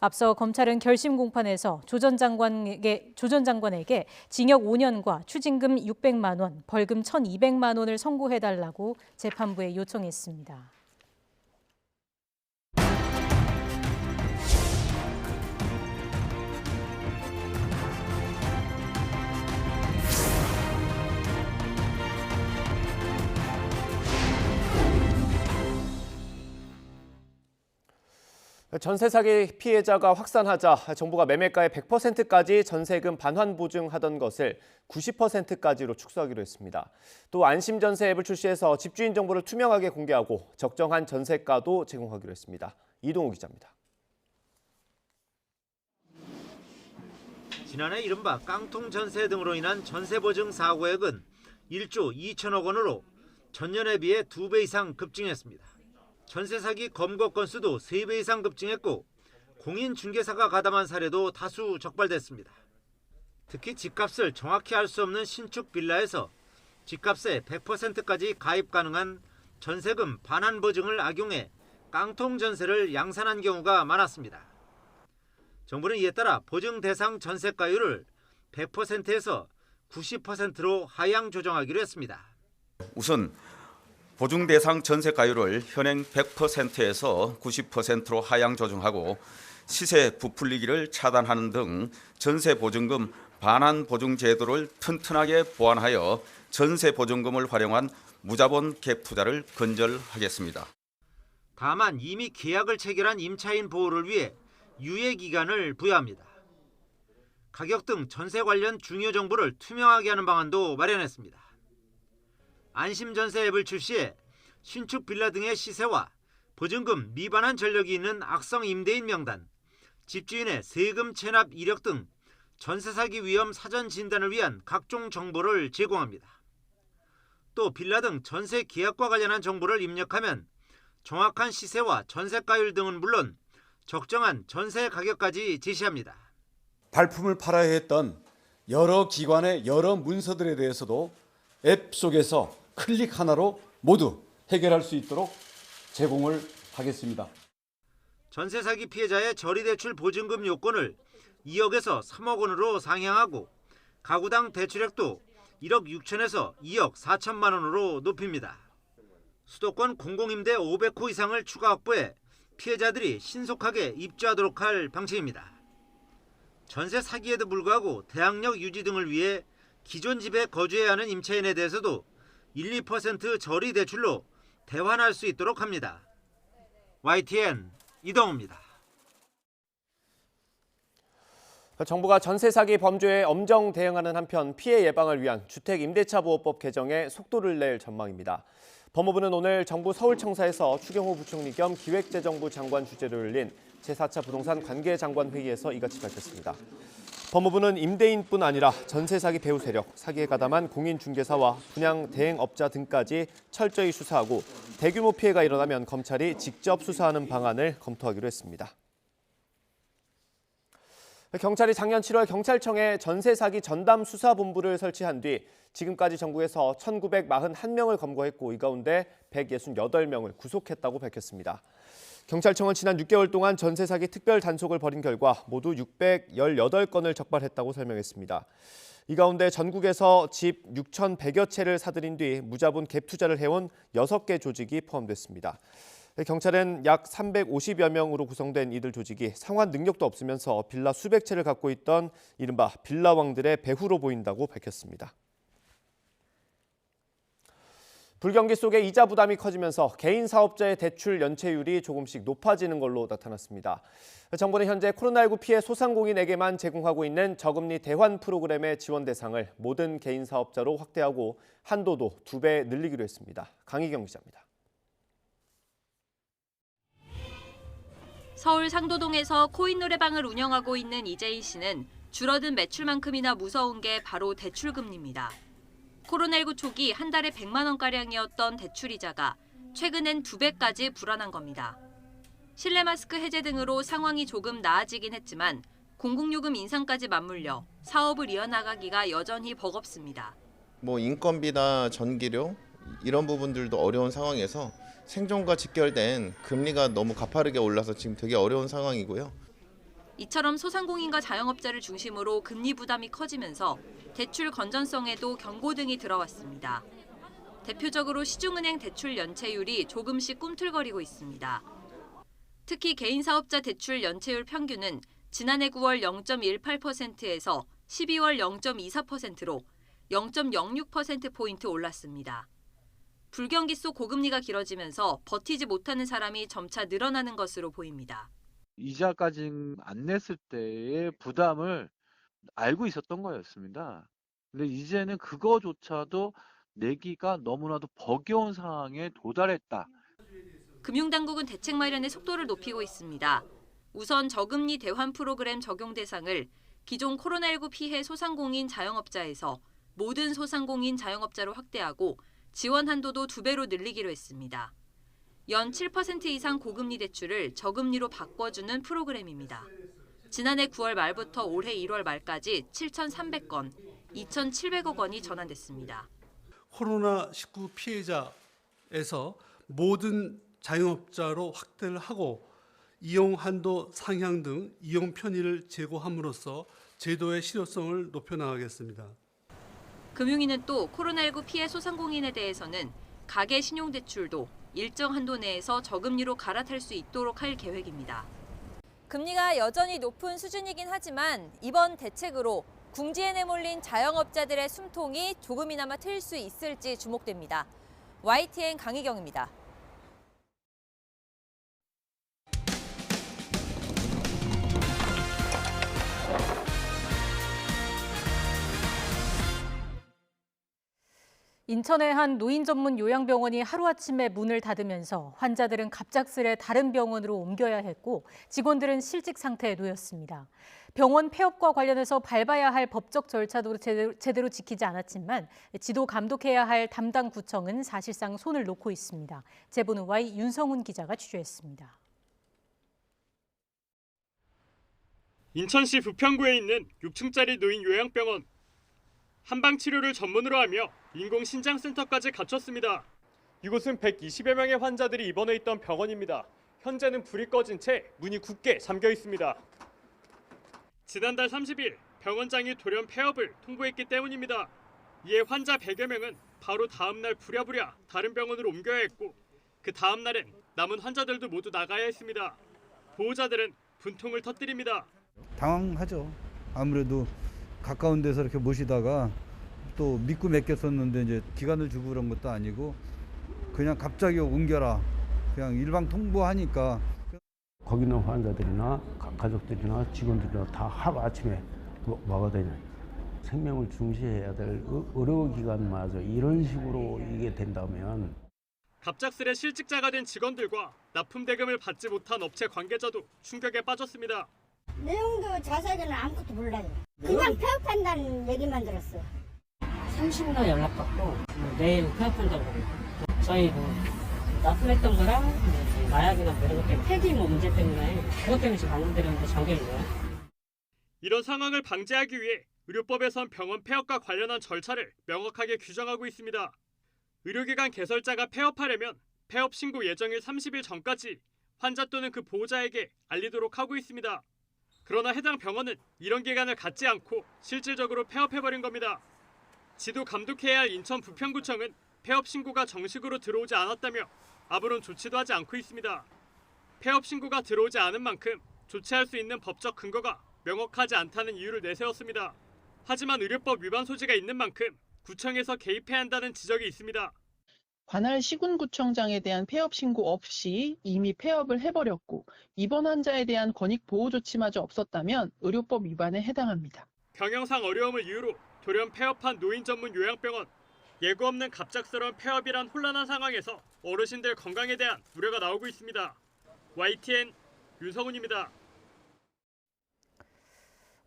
앞서 검찰은 결심 공판에서 조 전 장관에게 징역 5년과 추징금 600만 원, 벌금 1,200만 원을 선고해달라고 재판부에 요청했습니다. 전세 사기 피해자가 확산하자 정부가 매매가의 100%까지 전세금 반환 보증하던 것을 90%까지로 축소하기로 했습니다. 또 안심전세 앱을 출시해서 집주인 정보를 투명하게 공개하고 적정한 전세가도 제공하기로 했습니다. 이동우 기자입니다. 지난해 이른바 깡통 전세 등으로 인한 전세 보증 사고액은 1조 2천억 원으로 전년에 비해 2배 이상 급증했습니다. 전세 사기 검거 건수도 3배 이상 급증했고 공인중개사가 가담한 사례도 다수 적발됐습니다. 특히 집값을 정확히 알 수 없는 신축 빌라에서 집값의 100%까지 가입 가능한 전세금 반환 보증을 악용해 깡통 전세를 양산한 경우가 많았습니다. 정부는 이에 따라 보증 대상 전세가율을 100%에서 90%로 하향 조정하기로 했습니다. 우선 보증 대상 전세가율을 현행 100%에서 90%로 하향 조정하고 시세 부풀리기를 차단하는 등 전세 보증금 반환 보증 제도를 튼튼하게 보완하여 전세 보증금을 활용한 무자본 갭 투자를 근절하겠습니다. 다만 이미 계약을 체결한 임차인 보호를 위해 유예 기간을 부여합니다. 가격 등 전세 관련 중요 정보를 투명하게 하는 방안도 마련했습니다. 안심전세 앱을 출시해 신축 빌라 등의 시세와 보증금 미반환 전력이 있는 악성 임대인 명단, 집주인의 세금 체납 이력 등 전세 사기 위험 사전 진단을 위한 각종 정보를 제공합니다. 또 빌라 등 전세 계약과 관련한 정보를 입력하면 정확한 시세와 전세가율 등은 물론 적정한 전세 가격까지 제시합니다. 발품을 팔아야 했던 여러 기관의 여러 문서들에 대해서도 앱 속에서 클릭 하나로 모두 해결할 수 있도록 제공을 하겠습니다. 전세 사기 피해자의 저리대출 보증금 요건을 2억에서 3억 원으로 상향하고 가구당 대출액도 1억 6천에서 2억 4천만 원으로 높입니다. 수도권 공공임대 500호 이상을 추가 확보해 피해자들이 신속하게 입주하도록 할 방침입니다. 전세 사기에도 불구하고 대항력 유지 등을 위해 기존 집에 거주해야 하는 임차인에 대해서도 1, 2% 저리 대출로 대환할 수 있도록 합니다. YTN 이동우입니다. 정부가 전세 사기 범죄에 엄정 대응하는 한편 피해 예방을 위한 주택임대차보호법 개정에 속도를 낼 전망입니다. 법무부는 오늘 정부 서울청사에서 추경호 부총리 겸 기획재정부 장관 주재를 올린 제4차 부동산 관계장관 회의에서 이같이 밝혔습니다. 법무부는 임대인뿐 아니라 전세 사기 배후 세력, 사기에 가담한 공인중개사와 분양 대행업자 등까지 철저히 수사하고 대규모 피해가 일어나면 검찰이 직접 수사하는 방안을 검토하기로 했습니다. 경찰이 작년 7월 경찰청에 전세 사기 전담 수사본부를 설치한 뒤 지금까지 전국에서 1,941명을 검거했고 이 가운데 168명을 구속했다고 밝혔습니다. 경찰청은 지난 6개월 동안 전세 사기 특별 단속을 벌인 결과 모두 618건을 적발했다고 설명했습니다. 이 가운데 전국에서 집 6,100여 채를 사들인 뒤 무자본 갭 투자를 해온 6개 조직이 포함됐습니다. 경찰은 약 350여 명으로 구성된 이들 조직이 상환 능력도 없으면서 빌라 수백 채를 갖고 있던 이른바 빌라왕들의 배후로 보인다고 밝혔습니다. 불경기 속에 이자 부담이 커지면서 개인 사업자의 대출 연체율이 조금씩 높아지는 걸로 나타났습니다. 정부는 현재 코로나19 피해 소상공인에게만 제공하고 있는 저금리 대환 프로그램의 지원 대상을 모든 개인 사업자로 확대하고 한도도 2배 늘리기로 했습니다. 강희경 기자입니다. 서울 상도동에서 코인 노래방을 운영하고 있는 이재희 씨는 줄어든 매출만큼이나 무서운 게 바로 대출금리입니다. 코로나19 초기 한 달에 100만 원가량이었던 대출이자가 최근엔 2배까지 불어난 겁니다. 실내 마스크 해제 등으로 상황이 조금 나아지긴 했지만 공공요금 인상까지 맞물려 사업을 이어나가기가 여전히 버겁습니다. 인건비나 전기료 이런 부분들도 어려운 상황에서 생존과 직결된 금리가 너무 가파르게 올라서 지금 되게 어려운 상황이고요. 이처럼 소상공인과 자영업자를 중심으로 금리 부담이 커지면서 대출 건전성에도 경고등이 들어왔습니다. 대표적으로 시중은행 대출 연체율이 조금씩 꿈틀거리고 있습니다. 특히 개인 사업자 대출 연체율 평균은 지난해 9월 0.18%에서 12월 0.24%로 0.06%포인트 올랐습니다. 불경기 속 고금리가 길어지면서 버티지 못하는 사람이 점차 늘어나는 것으로 보입니다. 이자까지 안 냈을 때의 부담을 알고 있었던 거였습니다. 근데 이제는 그거조차도 내기가 너무나도 버거운 상황에 도달했다. 금융당국은 대책 마련의 속도를 높이고 있습니다. 우선 저금리 대환 프로그램 적용 대상을 기존 코로나19 피해 소상공인 자영업자에서 모든 소상공인 자영업자로 확대하고 지원 한도도 2배로 늘리기로 했습니다. 연 7% 이상 고금리 대출을 저금리로 바꿔주는 프로그램입니다. 지난해 9월 말부터 올해 1월 말까지 7,300건, 2,700억 원이 전환됐습니다. 코로나19 피해자에서 모든 자영업자로 확대를 하고 이용 한도 상향 등 이용 편의를 제고함으로써 제도의 실효성을 높여나가겠습니다. 금융위는 또 코로나19 피해 소상공인에 대해서는 가계 신용대출도 일정 한도 내에서 저금리로 갈아탈 수 있도록 할 계획입니다. 금리가 여전히 높은 수준이긴 하지만 이번 대책으로 궁지에 내몰린 자영업자들의 숨통이 조금이나마 트일 수 있을지 주목됩니다. YTN 강희경입니다. 인천의 한 노인 전문 요양병원이 하루아침에 문을 닫으면서 환자들은 갑작스레 다른 병원으로 옮겨야 했고 직원들은 실직 상태에 놓였습니다. 병원 폐업과 관련해서 밟아야 할 법적 절차도 제대로 지키지 않았지만 지도 감독해야 할 담당 구청은 사실상 손을 놓고 있습니다. 제보는 Y 윤성훈 기자가 취재했습니다. 인천시 부평구에 있는 6층짜리 노인 요양병원. 한방 치료를 전문으로 하며 인공 신장센터까지 갖췄습니다. 이곳은 120여 명의 환자들이 입원해 있던 병원입니다. 현재는 불이 꺼진 채 문이 굳게 잠겨 있습니다. 지난달 30일 병원장이 돌연 폐업을 통보했기 때문입니다. 이에 환자 100여 명은 바로 다음 날 부랴부랴 다른 병원으로 옮겨야 했고 그 다음 날엔 남은 환자들도 모두 나가야 했습니다. 보호자들은 분통을 터뜨립니다. 당황하죠. 아무래도 가까운 데서 이렇게 모시다가 또 믿고 맡겼었는데 이제 기간을 주고 그런 것도 아니고 그냥 갑자기 옮겨라. 그냥 일방 통보하니까. 거기 있는 환자들이나 가족들이나 직원들이나 다 하루아침에 와거든요. 생명을 중시해야 될 의료기관마저 이런 식으로 이게 된다면 갑작스레 실직자가 된 직원들과 납품 대금을 받지 못한 업체 관계자도 충격에 빠졌습니다. 내용도 자세하게는 아무것도 몰라요. 그냥 폐업한다는 얘기만 들었어. 30일 연락받고 내일 폐업한다고 그러고 저희 납품했던 거랑 마약이나 이런 것 때문에 폐기 문제 때문에 그것 때문에 지금 방문드렸는데 잠겨있네요. 이런 상황을 방지하기 위해 의료법에선 병원 폐업과 관련한 절차를 명확하게 규정하고 있습니다. 의료기관 개설자가 폐업하려면 폐업 신고 예정일 30일 전까지 환자 또는 그 보호자에게 알리도록 하고 있습니다. 그러나 해당 병원은 이런 기간을 갖지 않고 실질적으로 폐업해버린 겁니다. 지도 감독해야 할 인천 부평구청은 폐업 신고가 정식으로 들어오지 않았다며 아무런 조치도 하지 않고 있습니다. 폐업 신고가 들어오지 않은 만큼 조치할 수 있는 법적 근거가 명확하지 않다는 이유를 내세웠습니다. 하지만 의료법 위반 소지가 있는 만큼 구청에서 개입해야 한다는 지적이 있습니다. 관할 시군구청장에 대한 폐업 신고 없이 이미 폐업을 해버렸고 입원 환자에 대한 권익 보호 조치마저 없었다면 의료법 위반에 해당합니다. 경영상 어려움을 이유로 돌연 폐업한 노인 전문 요양병원. 예고 없는 갑작스러운 폐업이란 혼란한 상황에서 어르신들 건강에 대한 우려가 나오고 있습니다. YTN 윤성훈입니다.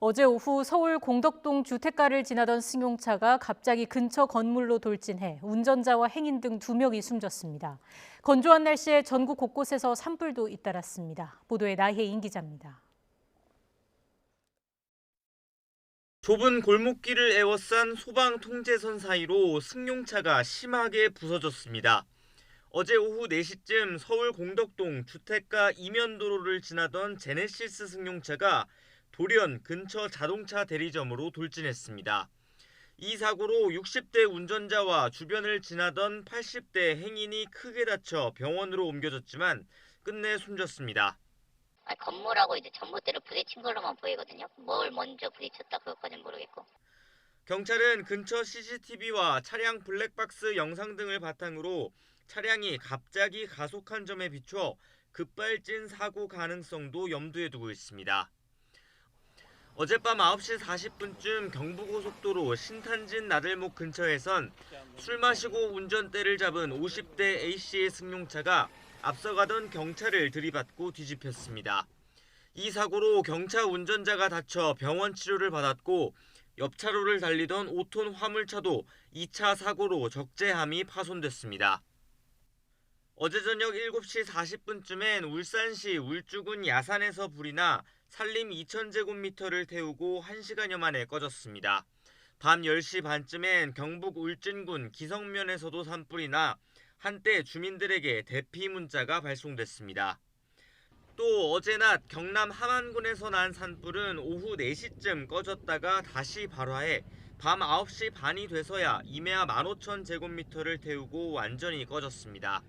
어제 오후 서울 공덕동 주택가를 지나던 승용차가 갑자기 근처 건물로 돌진해 운전자와 행인 등 2명이 숨졌습니다. 건조한 날씨에 전국 곳곳에서 산불도 잇따랐습니다. 보도에 나혜인 기자입니다. 좁은 골목길을 에워싼 소방 통제선 사이로 승용차가 심하게 부서졌습니다. 어제 오후 4시쯤 서울 공덕동 주택가 이면도로를 지나던 제네시스 승용차가 돌연 근처 자동차 대리점으로 돌진했습니다. 이 사고로 60대 운전자와 주변을 지나던 80대 행인이 크게 다쳐 병원으로 옮겨졌지만 끝내 숨졌습니다. 건물하고 이제 전봇대로 부딪힌 걸로만 보이거든요. 뭘 먼저 부딪혔다 그것까지는 모르겠고. 경찰은 근처 CCTV와 차량 블랙박스 영상 등을 바탕으로 차량이 갑자기 가속한 점에 비춰 급발진 사고 가능성도 염두에 두고 있습니다. 어젯밤 9시 40분쯤 경부고속도로 신탄진 나들목 근처에선 술 마시고 운전대를 잡은 50대 A씨의 승용차가 앞서가던 경찰을 들이받고 뒤집혔습니다. 이 사고로 경차 운전자가 다쳐 병원 치료를 받았고 옆 차로를 달리던 5톤 화물차도 2차 사고로 적재함이 파손됐습니다. 어제 저녁 7시 40분쯤엔 울산시 울주군 야산에서 불이 나 산림 2,000제곱미터를 태우고 1시간여 만에 꺼졌습니다. 밤 10시 반쯤엔 경북 울진군 기성면에서도 산불이 나 한때 주민들에게 대피 문자가 발송됐습니다. 또 어제 낮 경남 함안군에서 난 산불은 오후 4시쯤 꺼졌다가 다시 발화해 밤 9시 반이 돼서야 임야 15,000제곱미터를 태우고 완전히 꺼졌습니다.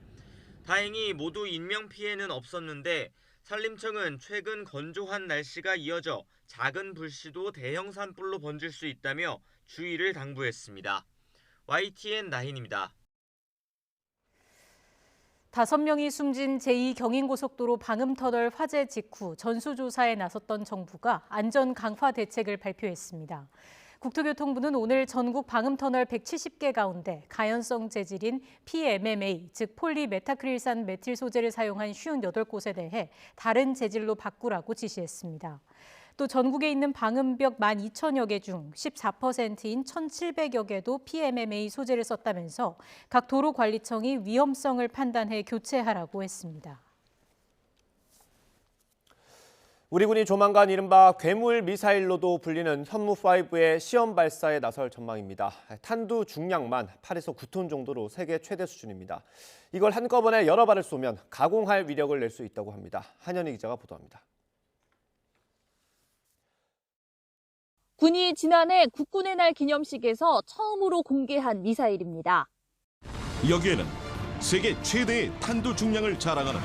다행히 모두 인명피해는 없었는데 산림청은 최근 건조한 날씨가 이어져 작은 불씨도 대형 산불로 번질 수 있다며 주의를 당부했습니다. YTN 나힌입니다. 5명이 숨진 제2경인고속도로 방음터널 화재 직후 전수조사에 나섰던 정부가 안전 강화 대책을 발표했습니다. 국토교통부는 오늘 전국 방음터널 170개 가운데 가연성 재질인 PMMA, 즉 폴리메타크릴산 메틸 소재를 사용한 58곳에 대해 다른 재질로 바꾸라고 지시했습니다. 또 전국에 있는 방음벽 12,000여 개 중 14%인 1,700여 개도 PMMA 소재를 썼다면서 각 도로관리청이 위험성을 판단해 교체하라고 했습니다. 우리 군이 조만간 이른바 괴물 미사일로도 불리는 현무5의 시험 발사에 나설 전망입니다. 탄두 중량만 8에서 9톤 정도로 세계 최대 수준입니다. 이걸 한꺼번에 여러 발을 쏘면 가공할 위력을 낼 수 있다고 합니다. 한현희 기자가 보도합니다. 군이 지난해 국군의 날 기념식에서 처음으로 공개한 미사일입니다. 여기에는 세계 최대의 탄도 중량을 자랑하는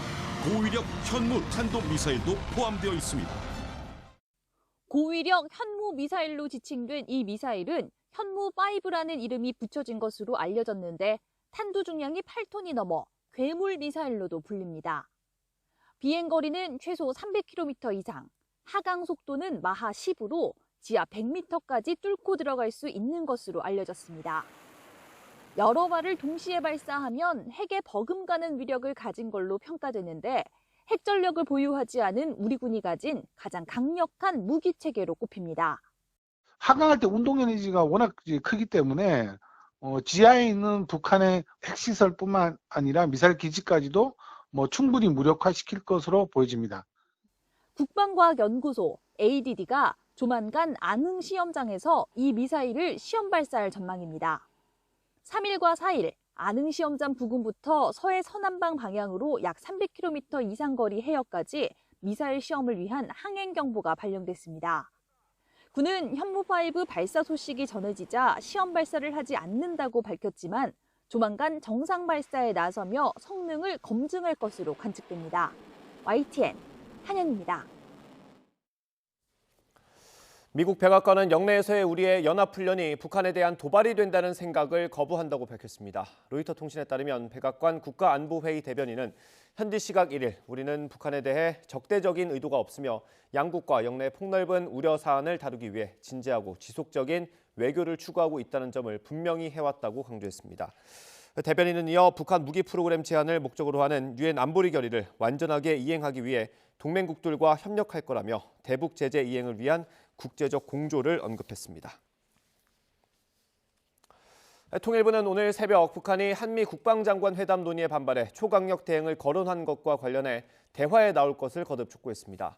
고위력 현무 탄도 미사일도 포함되어 있습니다. 고위력 현무 미사일로 지칭된 이 미사일은 현무5라는 이름이 붙여진 것으로 알려졌는데 탄도 중량이 8톤이 넘어 괴물 미사일로도 불립니다. 비행거리는 최소 300km 이상, 하강 속도는 마하 10으로 지하 100m까지 뚫고 들어갈 수 있는 것으로 알려졌습니다. 여러 발을 동시에 발사하면 핵에 버금가는 위력을 가진 걸로 평가되는데 핵전력을 보유하지 않은 우리 군이 가진 가장 강력한 무기 체계로 꼽힙니다. 하강할 때 운동 에너지가 워낙 크기 때문에 지하에 있는 북한의 핵시설뿐만 아니라 미사일 기지까지도 충분히 무력화시킬 것으로 보여집니다. 국방과학연구소 ADD가 조만간 안흥 시험장에서 이 미사일을 시험 발사할 전망입니다. 3일과 4일 안흥 시험장 부근부터 서해 서남방 방향으로 약 300km 이상 거리 해역까지 미사일 시험을 위한 항행 경보가 발령됐습니다. 군은 현무5 발사 소식이 전해지자 시험 발사를 하지 않는다고 밝혔지만 조만간 정상 발사에 나서며 성능을 검증할 것으로 관측됩니다. YTN 한현입니다. 미국 백악관은 영내에서의 우리의 연합훈련이 북한에 대한 도발이 된다는 생각을 거부한다고 밝혔습니다. 로이터 통신에 따르면 백악관 국가안보회의 대변인은 현지 시각 1일 우리는 북한에 대해 적대적인 의도가 없으며 양국과 영내 폭넓은 우려 사안을 다루기 위해 진지하고 지속적인 외교를 추구하고 있다는 점을 분명히 해왔다고 강조했습니다. 대변인은 이어 북한 무기 프로그램 제한을 목적으로 하는 유엔 안보리 결의를 완전하게 이행하기 위해 동맹국들과 협력할 거라며 대북 제재 이행을 위한 국제적 공조를 언급했습니다. 통일부는 오늘 새벽 북한이 한미 국방장관 회담 논의에 반발해 초강력 대응을 거론한 것과 관련해 대화에 나올 것을 거듭 촉구했습니다.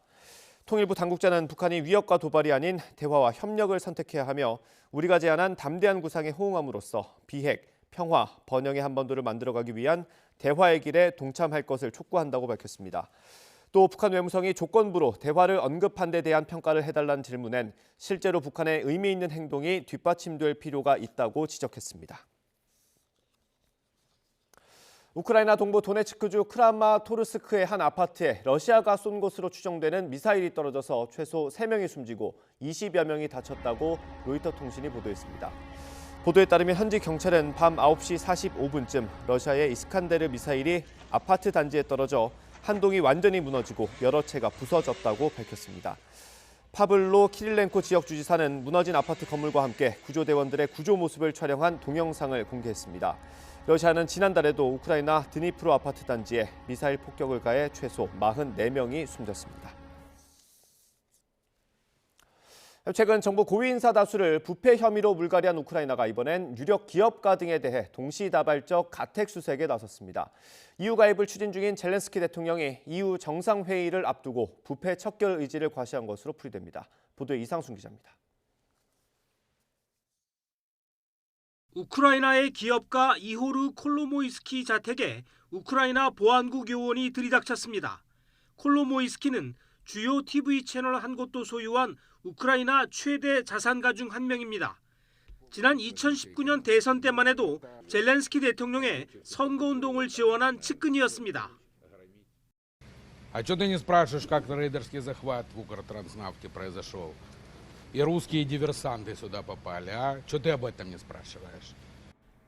통일부 당국자는 북한이 위협과 도발이 아닌 대화와 협력을 선택해야 하며 우리가 제안한 담대한 구상에 호응함으로써 비핵, 평화, 번영의 한반도를 만들어가기 위한 대화의 길에 동참할 것을 촉구한다고 밝혔습니다. 또 북한 외무성이 조건부로 대화를 언급한 데 대한 평가를 해달라는 질문엔 실제로 북한의 의미 있는 행동이 뒷받침될 필요가 있다고 지적했습니다. 우크라이나 동부 도네츠크주 크라마토르스크의 한 아파트에 러시아가 쏜 것으로 추정되는 미사일이 떨어져서 최소 3명이 숨지고 20여 명이 다쳤다고 로이터 통신이 보도했습니다. 보도에 따르면 현지 경찰은 밤 9시 45분쯤 러시아의 이스칸데르 미사일이 아파트 단지에 떨어져 한 동이 완전히 무너지고 여러 채가 부서졌다고 밝혔습니다. 파블로 키릴렌코 지역 주지사는 무너진 아파트 건물과 함께 구조대원들의 구조 모습을 촬영한 동영상을 공개했습니다. 러시아는 지난달에도 우크라이나 드니프로 아파트 단지에 미사일 폭격을 가해 최소 44명이 숨졌습니다. 최근 정부 고위 인사 다수를 부패 혐의로 물갈이한 우크라이나가 이번엔 유력 기업가 등에 대해 동시다발적 가택 수색에 나섰습니다. EU 가입을 추진 중인 젤렌스키 대통령이 EU 정상회의를 앞두고 부패 척결 의지를 과시한 것으로 풀이됩니다. 보도에 이상순 기자입니다. 우크라이나의 기업가 이호르 콜로모이스키 자택에 우크라이나 보안국 요원이 들이닥쳤습니다. 콜로모이스키는 주요 TV 채널 한 곳도 소유한 우크라이나 최대 자산가 중 한 명입니다. 지난 2019년 대선 때만 해도 젤렌스키 대통령의 선거운동을 지원한 측근이었습니다. А что ты не спрашиваешь, как рейдерский захват в Укртранснафте произошел? И русские диверсанты сюда попали, а? Что ты об этом не спрашиваешь?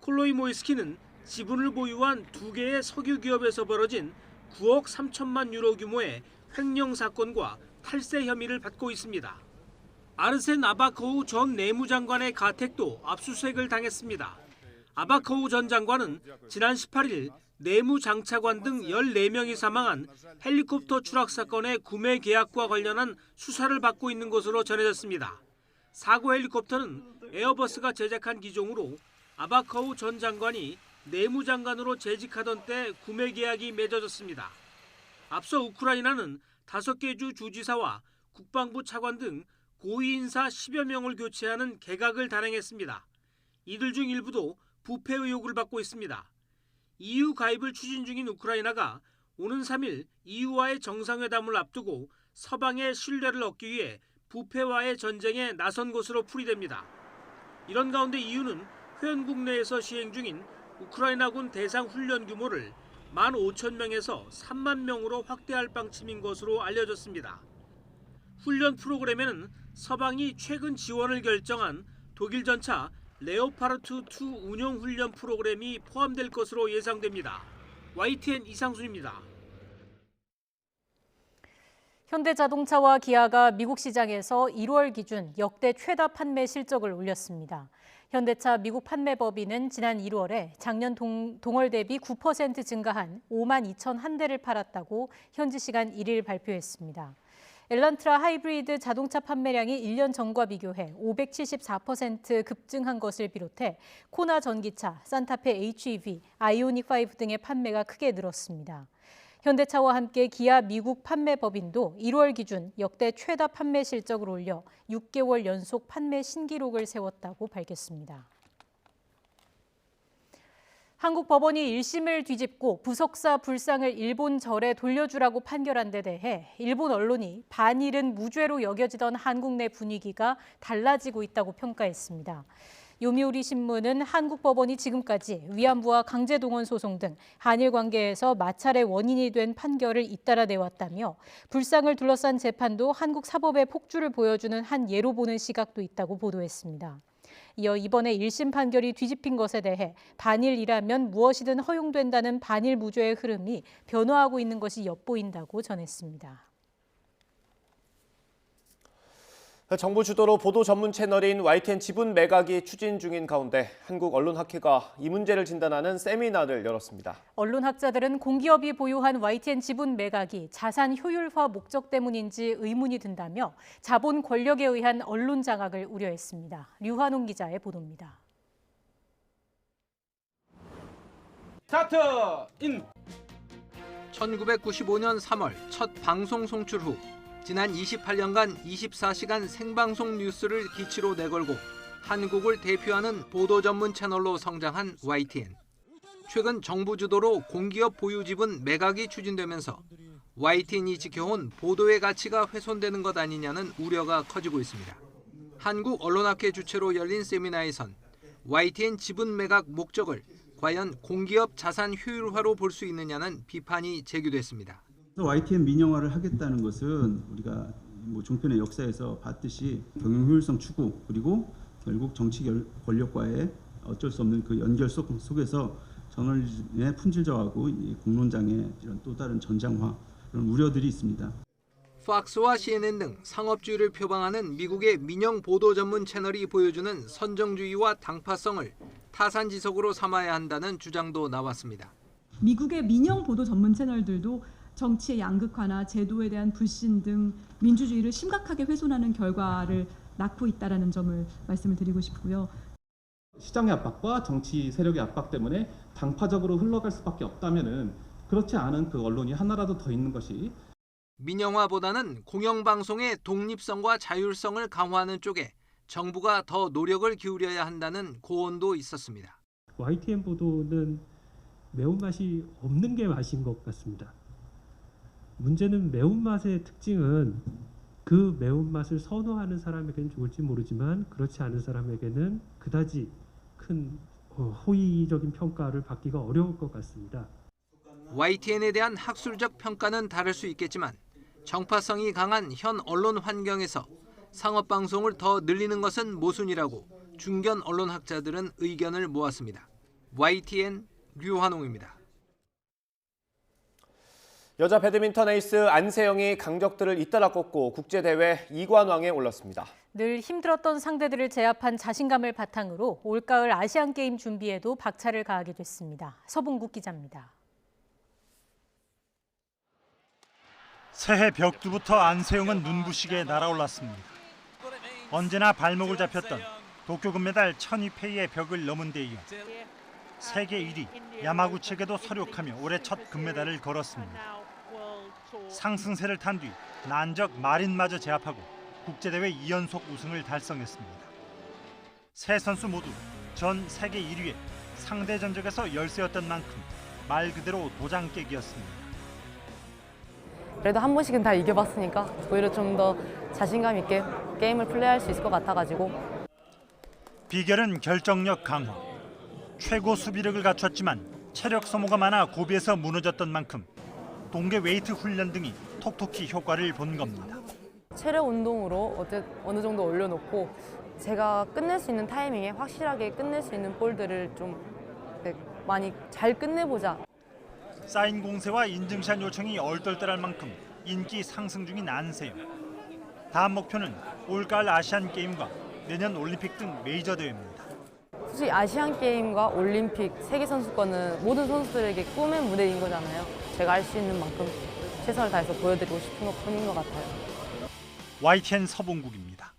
콜로모이스키는 지분을 보유한 2개의 석유 기업에서 벌어진 9억 3천만 유로 규모의 횡령 사건과 탈세 혐의를 받고 있습니다. 아르센 아바코우 전 내무장관의 가택도 압수수색을 당했습니다. 아바코우 전 장관은 지난 18일 내무장차관 등 14명이 사망한 헬리콥터 추락 사건의 구매 계약과 관련한 수사를 받고 있는 것으로 전해졌습니다. 사고 헬리콥터는 에어버스가 제작한 기종으로 아바코우 전 장관이 내무장관으로 재직하던 때 구매 계약이 맺어졌습니다. 앞서 우크라이나는 5개 주 주지사와 국방부 차관 등 고위 인사 10여 명을 교체하는 개각을 단행했습니다. 이들 중 일부도 부패 의혹을 받고 있습니다. EU 가입을 추진 중인 우크라이나가 오는 3일 EU와의 정상회담을 앞두고 서방의 신뢰를 얻기 위해 부패와의 전쟁에 나선 것으로 풀이됩니다. 이런 가운데 EU는 회원국 내에서 시행 중인 우크라이나군 대상 훈련 규모를 15,000명에서 3만 명으로 확대할 방침인 것으로 알려졌습니다. 훈련 프로그램에는 서방이 최근 지원을 결정한 독일 전차 레오파르트2 운용 훈련 프로그램이 포함될 것으로 예상됩니다. YTN 이상순입니다. 현대자동차와 기아가 미국 시장에서 1월 기준 역대 최다 판매 실적을 올렸습니다. 현대차 미국 판매 법인은 지난 1월에 작년 동월 대비 9% 증가한 5만 2,001대를 팔았다고 현지 시간 1일 발표했습니다. 엘란트라 하이브리드 자동차 판매량이 1년 전과 비교해 574% 급증한 것을 비롯해 코나 전기차, 산타페 HEV, 아이오닉5 등의 판매가 크게 늘었습니다. 현대차와 함께 기아 미국 판매 법인도 1월 기준 역대 최다 판매 실적을 올려 6개월 연속 판매 신기록을 세웠다고 밝혔습니다. 한국 법원이 1심을 뒤집고 부석사 불상을 일본 절에 돌려주라고 판결한 데 대해 일본 언론이 반일은 무죄로 여겨지던 한국 내 분위기가 달라지고 있다고 평가했습니다. 요미우리 신문은 한국 법원이 지금까지 위안부와 강제동원 소송 등 한일 관계에서 마찰의 원인이 된 판결을 잇따라 내왔다며 불상을 둘러싼 재판도 한국 사법의 폭주를 보여주는 한 예로 보는 시각도 있다고 보도했습니다. 이어 이번에 1심 판결이 뒤집힌 것에 대해 반일이라면 무엇이든 허용된다는 반일 무죄의 흐름이 변화하고 있는 것이 엿보인다고 전했습니다. 정부 주도로 보도 전문 채널인 YTN 지분 매각이 추진 중인 가운데 한국언론학회가 이 문제를 진단하는 세미나를 열었습니다. 언론학자들은 공기업이 보유한 YTN 지분 매각이 자산 효율화 목적 때문인지 의문이 든다며 자본 권력에 의한 언론 장악을 우려했습니다. 류환웅 기자의 보도입니다. 스타트 인! 1995년 3월 첫 방송 송출 후 지난 28년간 24시간 생방송 뉴스를 기치로 내걸고 한국을 대표하는 보도 전문 채널로 성장한 YTN. 최근 정부 주도로 공기업 보유 지분 매각이 추진되면서 YTN이 지켜온 보도의 가치가 훼손되는 것 아니냐는 우려가 커지고 있습니다. 한국언론학회 주최로 열린 세미나에선 YTN 지분 매각 목적을 과연 공기업 자산 효율화로 볼 수 있느냐는 비판이 제기됐습니다. YTN 민영화를 하겠다는 것은 우리가 종편의 역사에서 봤듯이 경영 효율성 추구 그리고 결국 정치 권력과의 어쩔 수 없는 그 연결 속에서 저널리즘의 품질저하고 공론장의 이런 또 다른 전장화 이런 우려들이 있습니다. 팍스와 CNN 등 상업주의를 표방하는 미국의 민영 보도 전문 채널이 보여주는 선정주의와 당파성을 타산지석으로 삼아야 한다는 주장도 나왔습니다. 미국의 민영 보도 전문 채널들도 정치의 양극화나 제도에 대한 불신 등 민주주의를 심각하게 훼손하는 결과를 낳고 있다는 점을 말씀을 드리고 싶고요. 시장의 압박과 정치 세력의 압박 때문에 당파적으로 흘러갈 수밖에 없다면은 그렇지 않은 그 언론이 하나라도 더 있는 것이 민영화보다는 공영방송의 독립성과 자율성을 강화하는 쪽에 정부가 더 노력을 기울여야 한다는 고언도 있었습니다. YTN 보도는 매운맛이 없는 게 맛인 것 같습니다. 문제는 매운맛의 특징은 그 매운맛을 선호하는 사람에게는 좋을지 모르지만 그렇지 않은 사람에게는 그다지 큰 호의적인 평가를 받기가 어려울 것 같습니다. YTN에 대한 학술적 평가는 다를 수 있겠지만 정파성이 강한 현 언론 환경에서 상업방송을 더 늘리는 것은 모순이라고 중견 언론학자들은 의견을 모았습니다. YTN 류환웅입니다. 여자 배드민턴 에이스 안세영이 강적들을 잇따라 꺾고 국제대회 2관왕에 올랐습니다. 늘 힘들었던 상대들을 제압한 자신감을 바탕으로 올가을 아시안게임 준비에도 박차를 가하게 됐습니다. 서봉국 기자입니다. 새해 벽두부터 안세영은 눈부시게 날아올랐습니다. 언제나 발목을 잡혔던 도쿄 금메달 천이페이의 벽을 넘은 데 이어 세계 1위 야마구치에게도 서력하며 올해 첫 금메달을 걸었습니다. 상승세를 탄 뒤 난적 마린마저 제압하고 국제대회 2연속 우승을 달성했습니다. 세 선수 모두 전 세계 1위에 상대 전적에서 열세였던 만큼 말 그대로 도장 깨기였습니다. 그래도 한 번씩은 다 이겨봤으니까 오히려 좀 더 자신감 있게 게임을 플레이할 수 있을 것 같아가지고. 비결은 결정력 강화. 최고 수비력을 갖췄지만 체력 소모가 많아 고비에서 무너졌던 만큼 동계 웨이트 훈련 등이 톡톡히 효과를 본 겁니다. 체력 운동으로 어느 정도 올려놓고 제가 끝낼 수 있는 타이밍에 확실하게 끝낼 수 있는 볼들을 좀 많이 잘 끝내보자. 사인 공세와 인증샷 요청이 얼떨떨할 만큼 인기 상승 중인 안세영. 다음 목표는 올가을 아시안 게임과 내년 올림픽 등 메이저 대회입니다. 솔직히 아시안 게임과 올림픽, 세계 선수권은 모든 선수들에게 꿈의 무대인 거잖아요. 제가 할 수 있는 만큼 최선을 다해서 보여드리고 싶은 것뿐인 것 같아요. YTN 서봉국입니다.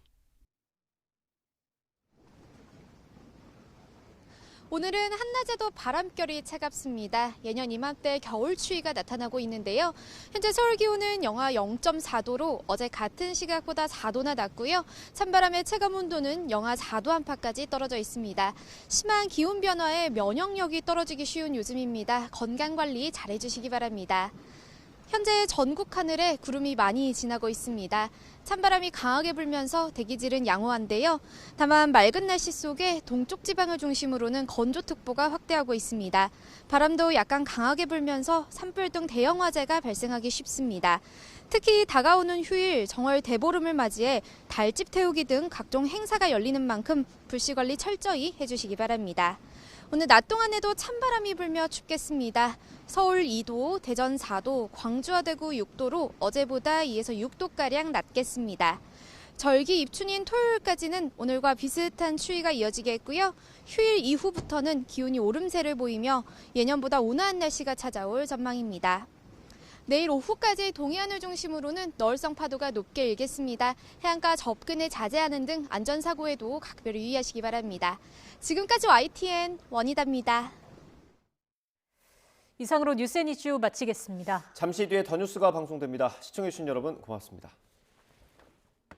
오늘은 한낮에도 바람결이 차갑습니다. 예년 이맘때 겨울 추위가 나타나고 있는데요. 현재 서울 기온은 영하 0.4도로 어제 같은 시각보다 4도나 낮고요. 찬바람의 체감 온도는 영하 4도 안팎까지 떨어져 있습니다. 심한 기온 변화에 면역력이 떨어지기 쉬운 요즘입니다. 건강관리 잘해주시기 바랍니다. 현재 전국 하늘에 구름이 많이 지나고 있습니다. 찬바람이 강하게 불면서 대기질은 양호한데요. 다만 맑은 날씨 속에 동쪽 지방을 중심으로는 건조특보가 확대하고 있습니다. 바람도 약간 강하게 불면서 산불 등 대형 화재가 발생하기 쉽습니다. 특히 다가오는 휴일 정월 대보름을 맞이해 달집 태우기 등 각종 행사가 열리는 만큼 불씨 관리 철저히 해주시기 바랍니다. 오늘 낮 동안에도 찬바람이 불며 춥겠습니다. 서울 2도, 대전 4도, 광주와 대구 6도로 어제보다 2에서 6도가량 낮겠습니다. 절기 입춘인 토요일까지는 오늘과 비슷한 추위가 이어지겠고요. 휴일 이후부터는 기온이 오름세를 보이며 예년보다 온화한 날씨가 찾아올 전망입니다. 내일 오후까지 동해안을 중심으로는 너울성 파도가 높게 일겠습니다. 해안가 접근에 자제하는 등 안전사고에도 각별히 유의하시기 바랍니다. 지금까지 YTN 원희다입니다. 이상으로 뉴스앤이슈 마치겠습니다. 잠시 뒤에 더 뉴스가 방송됩니다. 시청해주신 여러분 고맙습니다.